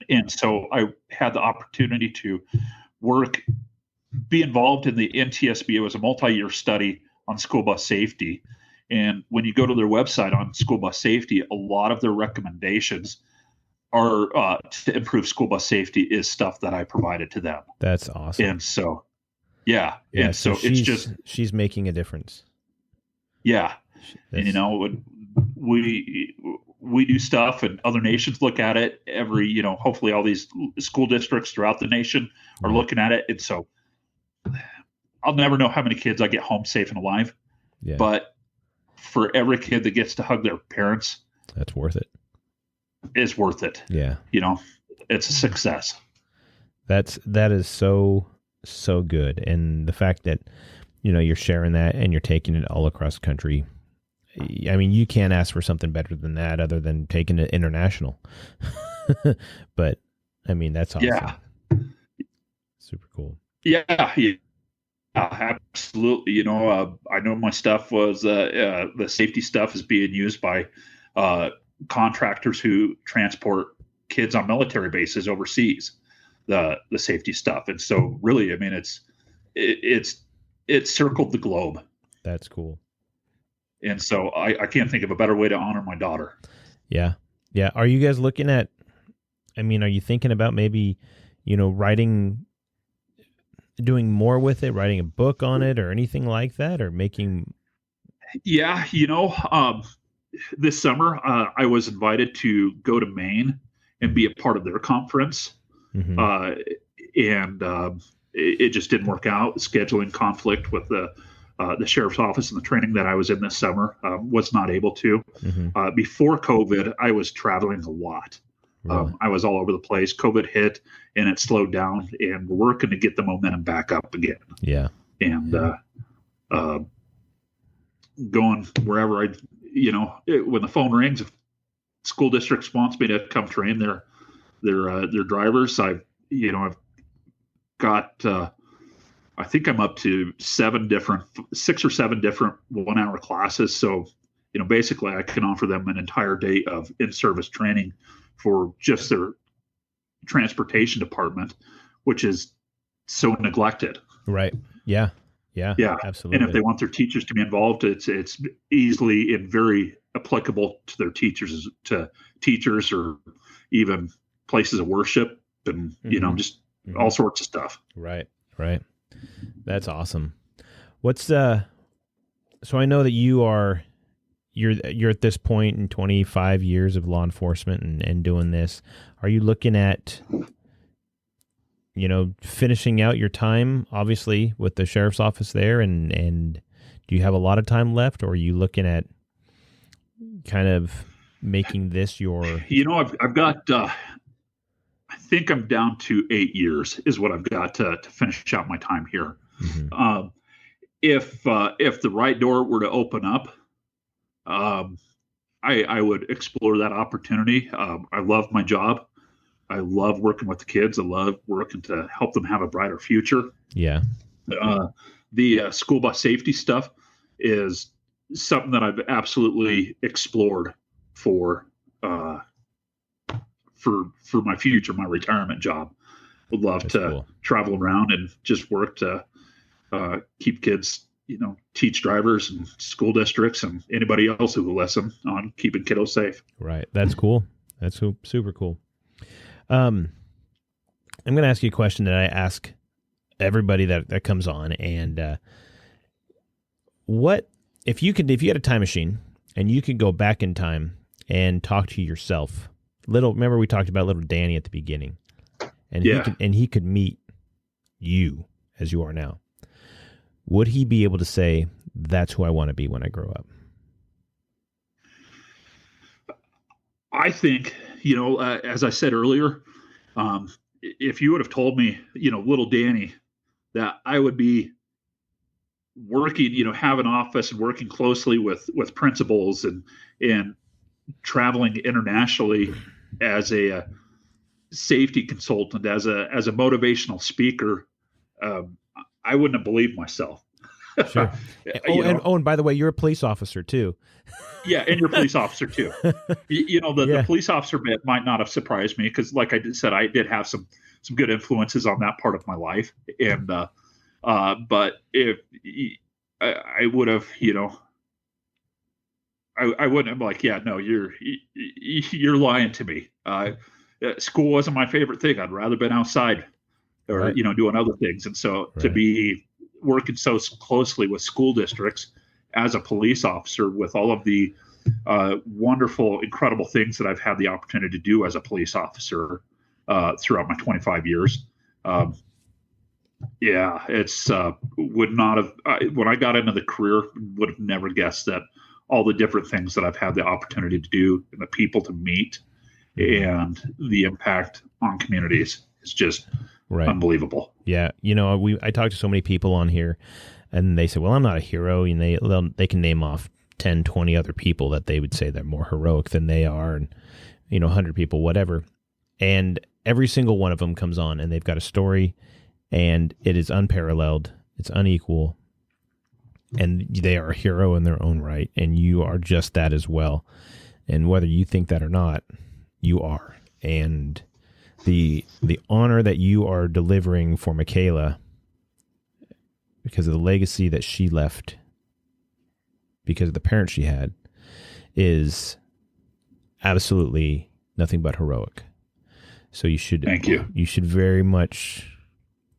And so I had the opportunity to be involved in the NTSB. It was a multi-year study on school bus safety. And when you go to their website on school bus safety, a lot of their recommendations are to improve school bus safety is stuff that I provided to them. That's awesome. And so, yeah. Yeah, And so it's just, she's making a difference. Yeah. And, we do stuff and other nations look at it hopefully all these school districts throughout the nation are looking at it. And so I'll never know how many kids I get home safe and alive, but for every kid that gets to hug their parents, that's worth it. Is worth it. Yeah. It's a success. That is so good. And the fact that, you're sharing that and you're taking it all across the country. I mean, you can't ask for something better than that other than taking it international. But I mean, that's awesome. Yeah. Super cool. Yeah. Absolutely. I know my stuff was the safety stuff is being used by contractors who transport kids on military bases overseas, the safety stuff. And so really, I mean, it's circled the globe. That's cool. And so I can't think of a better way to honor my daughter. Yeah. Yeah. Are you guys looking at, are you thinking about maybe, doing more with it, writing a book on it or anything like that, or making? Yeah. This summer, I was invited to go to Maine and be a part of their conference. Mm-hmm. And it just didn't work out. Scheduling conflict with the sheriff's office and the training that I was in this summer, was not able to. Mm-hmm. Before COVID, I was traveling a lot. Really? I was all over the place. COVID hit and it slowed down, and we're working to get the momentum back up again. Yeah. And going wherever when the phone rings, if school districts wants me to come train their drivers, I've got, I think I'm up to 6 or 7 different 1-hour classes. So, basically I can offer them an entire day of in-service training for just their transportation department, which is so neglected. Right. Yeah. Yeah. Yeah. Absolutely. And if they want their teachers to be involved, it's easily and very applicable to their teachers or even places of worship and, just all sorts of stuff. Right. Right. That's awesome. So I know that you're at this point in 25 years of law enforcement and doing this. Are you looking at, finishing out your time, obviously, with the sheriff's office there? And do you have a lot of time left, or are you looking at kind of making this your... I've got, I think I'm down to 8 years is what I've got to finish out my time here. Mm-hmm. If the right door were to open up, I would explore that opportunity. I love my job. I love working with the kids. I love working to help them have a brighter future. Yeah. The school bus safety stuff is something that I've absolutely explored for my future, my retirement job. Would love to travel around and just work to keep kids teach drivers and school districts and anybody else who will listen on keeping kiddos safe. Right. That's cool. That's super cool. I'm going to ask you a question that I ask everybody that comes on. And what if you had a time machine and you could go back in time and talk to yourself? Remember we talked about little Danny at the beginning, and he could meet you as you are now. Would he be able to say, that's who I want to be when I grow up? I think, as I said earlier, if you would have told me, little Danny, that I would be working, have an office and working closely with principals and traveling internationally as a safety consultant, as a motivational speaker, I wouldn't have believed myself. Sure. And by the way, you're a police officer too. Yeah, and you're a police officer too. The police officer bit might not have surprised me because, like I said, I did have some good influences on that part of my life. And but if I would have, I wouldn't have like, yeah, no, you're lying to me. School wasn't my favorite thing. I'd rather been outside or, right. Doing other things. And so right. to be working so closely with school districts as a police officer with all of the wonderful, incredible things that I've had the opportunity to do as a police officer throughout my 25 years. It's would not have, when I got into the career, would have never guessed that all the different things that I've had the opportunity to do and the people to meet and the impact on communities is just right. unbelievable. Yeah. I talked to so many people on here and they said, well, I'm not a hero. And they can name off 10, 20 other people that they would say they're more heroic than they are. And, 100 people, whatever. And every single one of them comes on and they've got a story and it is unparalleled. It's unequal. And they are a hero in their own right. And you are just that as well. And whether you think that or not, you are. And the honor that you are delivering for Michaela because of the legacy that she left, because of the parents she had, is absolutely nothing but heroic. So you should thank you. You should very much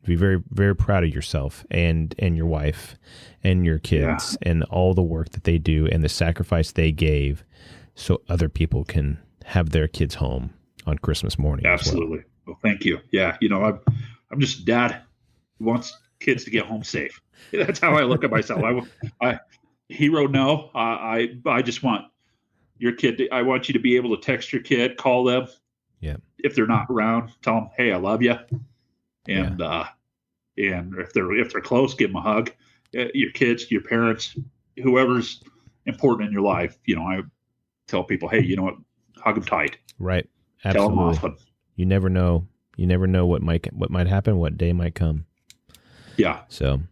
be very, very proud of yourself and your wife and your kids and all the work that they do and the sacrifice they gave so other people can have their kids home on Christmas morning. Absolutely. Well, thank you. Yeah. I'm just a dad who wants kids to get home safe. That's how I look at myself. Hero. No, I just want your kid. I want you to be able to text your kid, call them. Yeah. If they're not around, tell them, hey, I love you. And, and if they're close, give them a hug. Your kids, your parents, whoever's important in your life. I tell people, hey, you know what? Hug them tight. Right. Absolutely. Tell them often. You never know. You never know what might happen, what day might come. Yeah. So,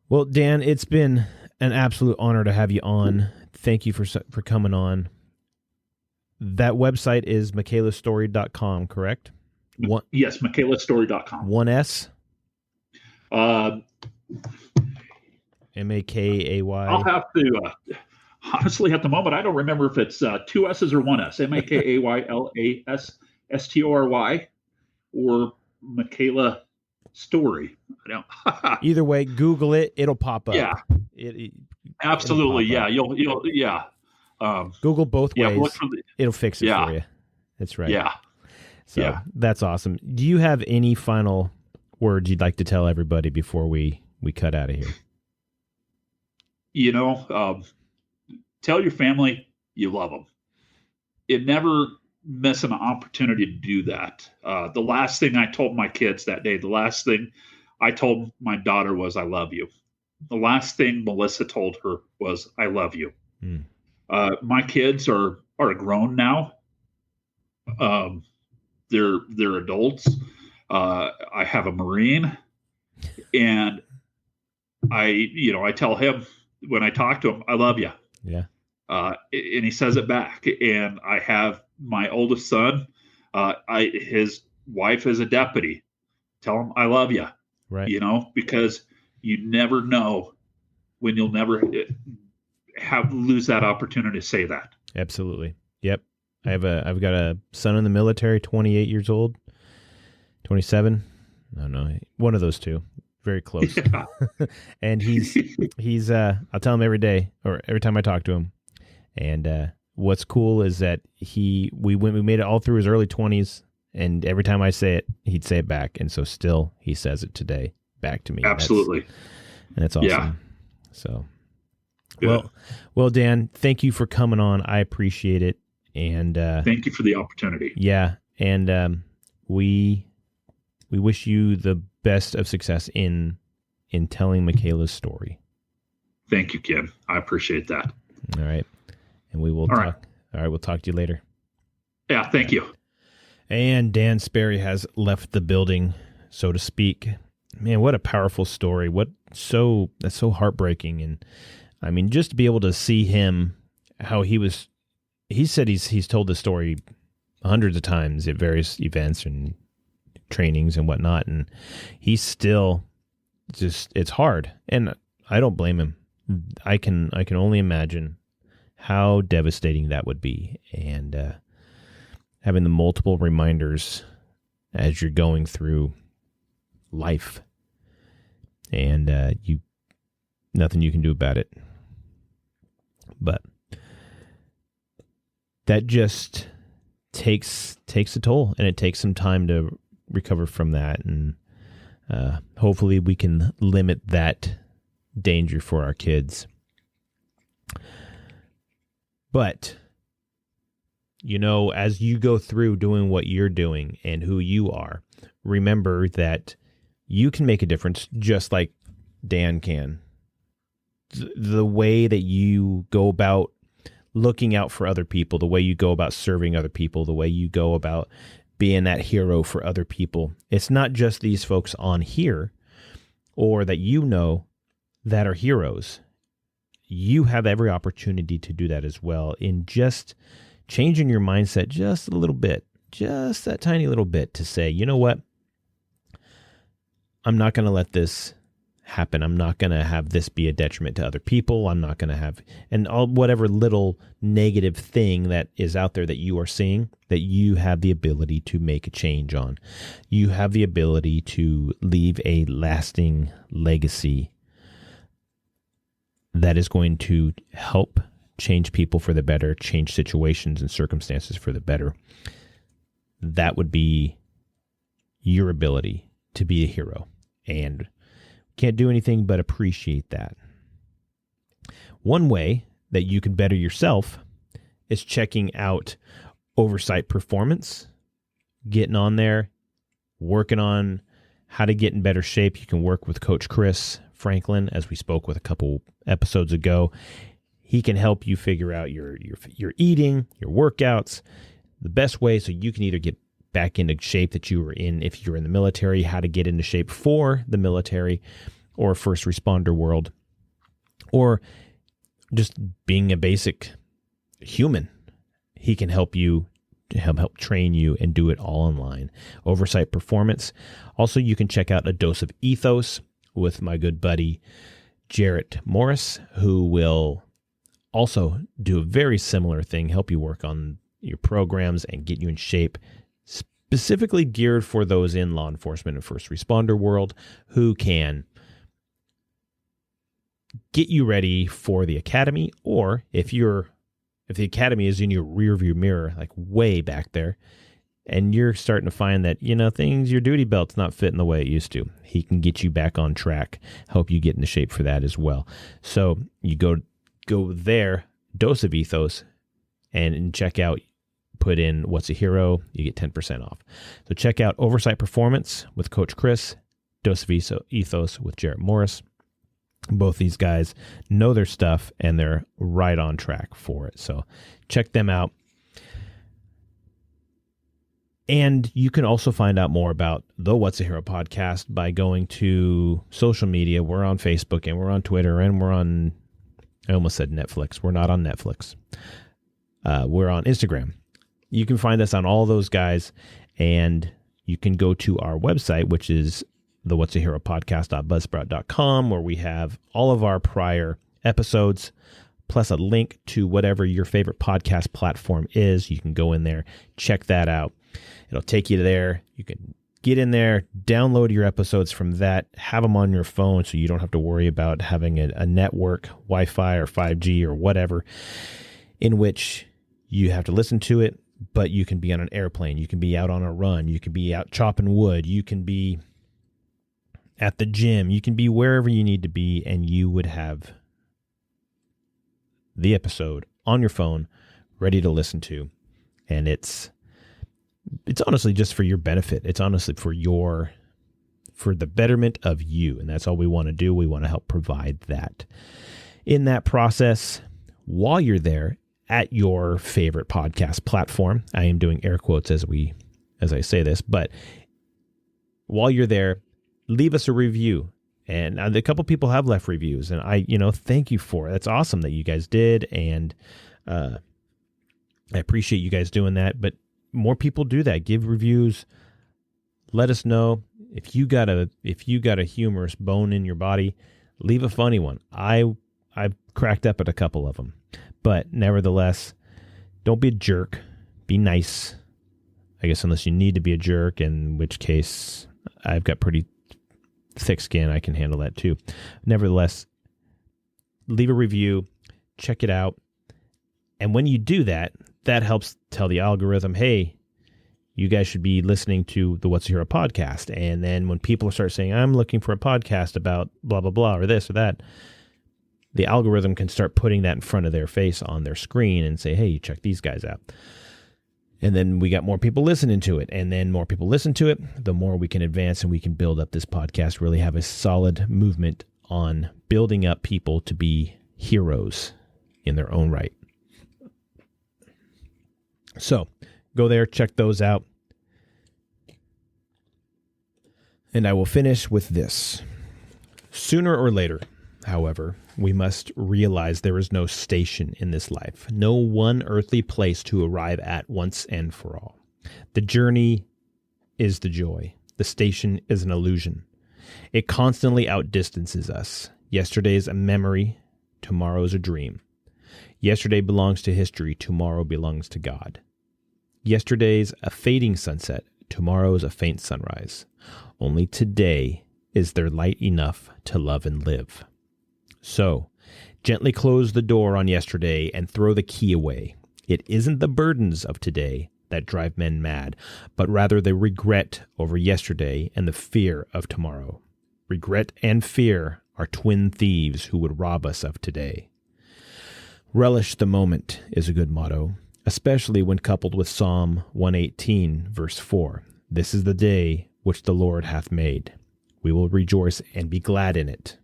well, Dan, it's been an absolute honor to have you on. Thank you for coming on. That website is michaelastory.com, correct? Yes, michaelastory.com. One S? I'll Makay. have to, honestly, at the moment, I don't remember if it's two S's or one S. MAKAYLASSTORY or Michaela Story. I don't. Either way, Google it. It'll pop up. Yeah. Absolutely. Yeah. You'll. Yeah. Google both ways. It'll fix it for you. That's right. Yeah. So that's awesome. Do you have any final words you'd like to tell everybody before we cut out of here? Tell your family you love them. You never miss an opportunity to do that. The last thing I told my kids that day, the last thing I told my daughter was, I love you. The last thing Melissa told her was, I love you. My kids are grown now. They're adults. I have a Marine, and I tell him when I talk to him, I love you. Yeah. And he says it back. And I have my oldest son. His wife is a deputy. Tell him I love you. Right. Because you never know when you'll never lose that opportunity to say that. Absolutely. Yep. I've got a son in the military, 28 years old, 27. I don't know. One of those two. Very close. Yeah. And he's I'll tell him every day or every time I talk to him. And what's cool is that we made it all through his early 20s, and every time I say it, he'd say it back. And so still he says it today back to me. Absolutely. And that's awesome. Yeah. So Good. well, Dan, thank you for coming on. I appreciate it. And thank you for the opportunity. Yeah. And we wish you the best of success in telling Michaela's story. Thank you, Kim. I appreciate that. All right. And we will talk. All right. We'll talk to you later. Yeah. Thank you. And Dan Sperry has left the building, so to speak. Man, what a powerful story. That's so heartbreaking. And I mean, just to be able to see him, how he said he's told this story hundreds of times at various events and trainings and whatnot. And he's still it's hard. And I don't blame him. I can only imagine how devastating that would be. And having the multiple reminders as you're going through life, and nothing you can do about it. But that just takes a toll, and it takes some time to recover from that. And hopefully we can limit that danger for our kids. But as you go through doing what you're doing and who you are, remember that you can make a difference just like Dan can. The way that you go about looking out for other people, the way you go about serving other people, the way you go about being that hero for other people. It's not just these folks on here or that that are heroes. You have every opportunity to do that as well in just changing your mindset just a little bit, just that tiny little bit, to say, you know what? I'm not going to let this happen. I'm not going to have this be a detriment to other people. I'm not going to have, and whatever little negative thing that is out there that you are seeing, that you have the ability to make a change on. You have the ability to leave a lasting legacy that is going to help change people for the better, change situations and circumstances for the better. That would be your ability to be a hero. And can't do anything but appreciate that. One way that you can better yourself is checking out Oversight Performance, getting on there, working on how to get in better shape. You can work with Coach Chris Franklin, as we spoke with a couple episodes ago. He can help you figure out your eating, your workouts, the best way so you can either get back into shape that you were in if you're in the military, how to get into shape for the military or first responder world, or just being a basic human. He can help you, help train you, and do it all online. Oversight Performance. Also, you can check out A Dose of Ethos with my good buddy Jarrett Morris, who will also do a very similar thing, help you work on your programs and get you in shape, specifically geared for those in law enforcement and first responder world who can get you ready for the academy, or if the academy is in your rear view mirror, like way back there, and you're starting to find that, your duty belt's not fitting the way it used to. He can get you back on track, help you get into shape for that as well. So you go there, Dose of Ethos, and check out, put in What's a Hero, you get 10% off. So check out Oversight Performance with Coach Chris, Dose of Ethos with Jarrett Morris. Both these guys know their stuff and they're right on track for it. So check them out. And you can also find out more about the What's a Hero podcast by going to social media. We're on Facebook and we're on Twitter and we're on, I almost said Netflix. We're not on Netflix. We're on Instagram. You can find us on all those guys, and you can go to our website, which is the What's a Hero podcast.buzzsprout.com, where we have all of our prior episodes, plus a link to whatever your favorite podcast platform is. You can go in there, check that out. It'll take you there. You can get in there, download your episodes from that, have them on your phone so you don't have to worry about having a network, Wi-Fi or 5G or whatever, in which you have to listen to it, but you can be on an airplane, you can be out on a run, you can be out chopping wood, you can be at the gym, you can be wherever you need to be, and you would have the episode on your phone ready to listen to. And it's honestly just for your benefit. It's honestly for the betterment of you. And that's all we want to do. We want to help provide that. In that process, while you're there at your favorite podcast platform, I am doing air quotes as I say this, but while you're there, leave us a review. And a couple people have left reviews, and I thank you for it. That's awesome that you guys did. And I appreciate you guys doing that, but more people do that. Give reviews. Let us know if you got a humorous bone in your body. Leave a funny one. I've cracked up at a couple of them, but nevertheless, don't be a jerk. Be nice. I guess unless you need to be a jerk, in which case I've got pretty thick skin. I can handle that too. Nevertheless, leave a review. Check it out. And when you do that, that helps tell the algorithm, hey, you guys should be listening to the What's a Hero podcast. And then when people start saying, I'm looking for a podcast about blah, blah, blah, or this or that, the algorithm can start putting that in front of their face on their screen and say, hey, check these guys out. And then we got more people listening to it. And then more people listen to it, the more we can advance and we can build up this podcast, really have a solid movement on building up people to be heroes in their own right. So go there, check those out. And I will finish with this. Sooner or later, however, we must realize there is no station in this life, no one earthly place to arrive at once and for all. The journey is the joy. The station is an illusion. It constantly outdistances us. Yesterday is a memory. Tomorrow is a dream. Yesterday belongs to history. Tomorrow belongs to God. Yesterday's a fading sunset. Tomorrow's a faint sunrise. Only today is there light enough to love and live. So, gently close the door on yesterday and throw the key away. It isn't the burdens of today that drive men mad, but rather the regret over yesterday and the fear of tomorrow. Regret and fear are twin thieves who would rob us of today. Relish the moment is a good motto, especially when coupled with Psalm 118, verse 4. This is the day which the Lord hath made. We will rejoice and be glad in it.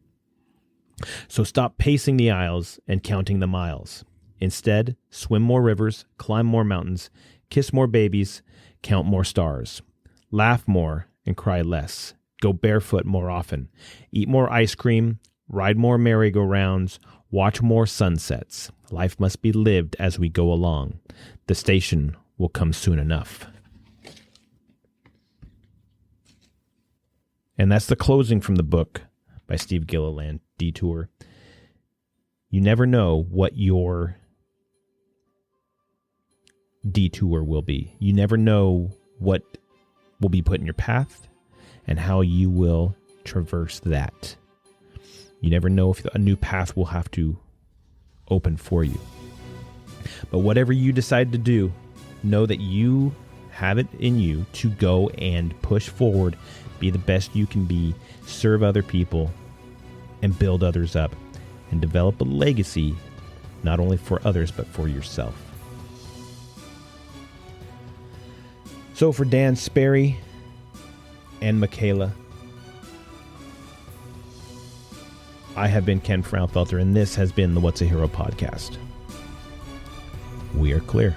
So stop pacing the aisles and counting the miles. Instead, swim more rivers, climb more mountains, kiss more babies, count more stars. Laugh more and cry less. Go barefoot more often. Eat more ice cream, ride more merry-go-rounds, watch more sunsets. Life must be lived as we go along. The station will come soon enough. And that's the closing from the book by Steve Gilliland, Detour. You never know what your detour will be. You never know what will be put in your path and how you will traverse that. You never know if a new path will have to open for you. But whatever you decide to do, know that you have it in you to go and push forward, be the best you can be, serve other people, and build others up, and develop a legacy, not only for others, but for yourself. So for Dan Sperry and Michaela, I have been Ken Fraunfelter, and this has been the What's a Hero podcast. We are clear.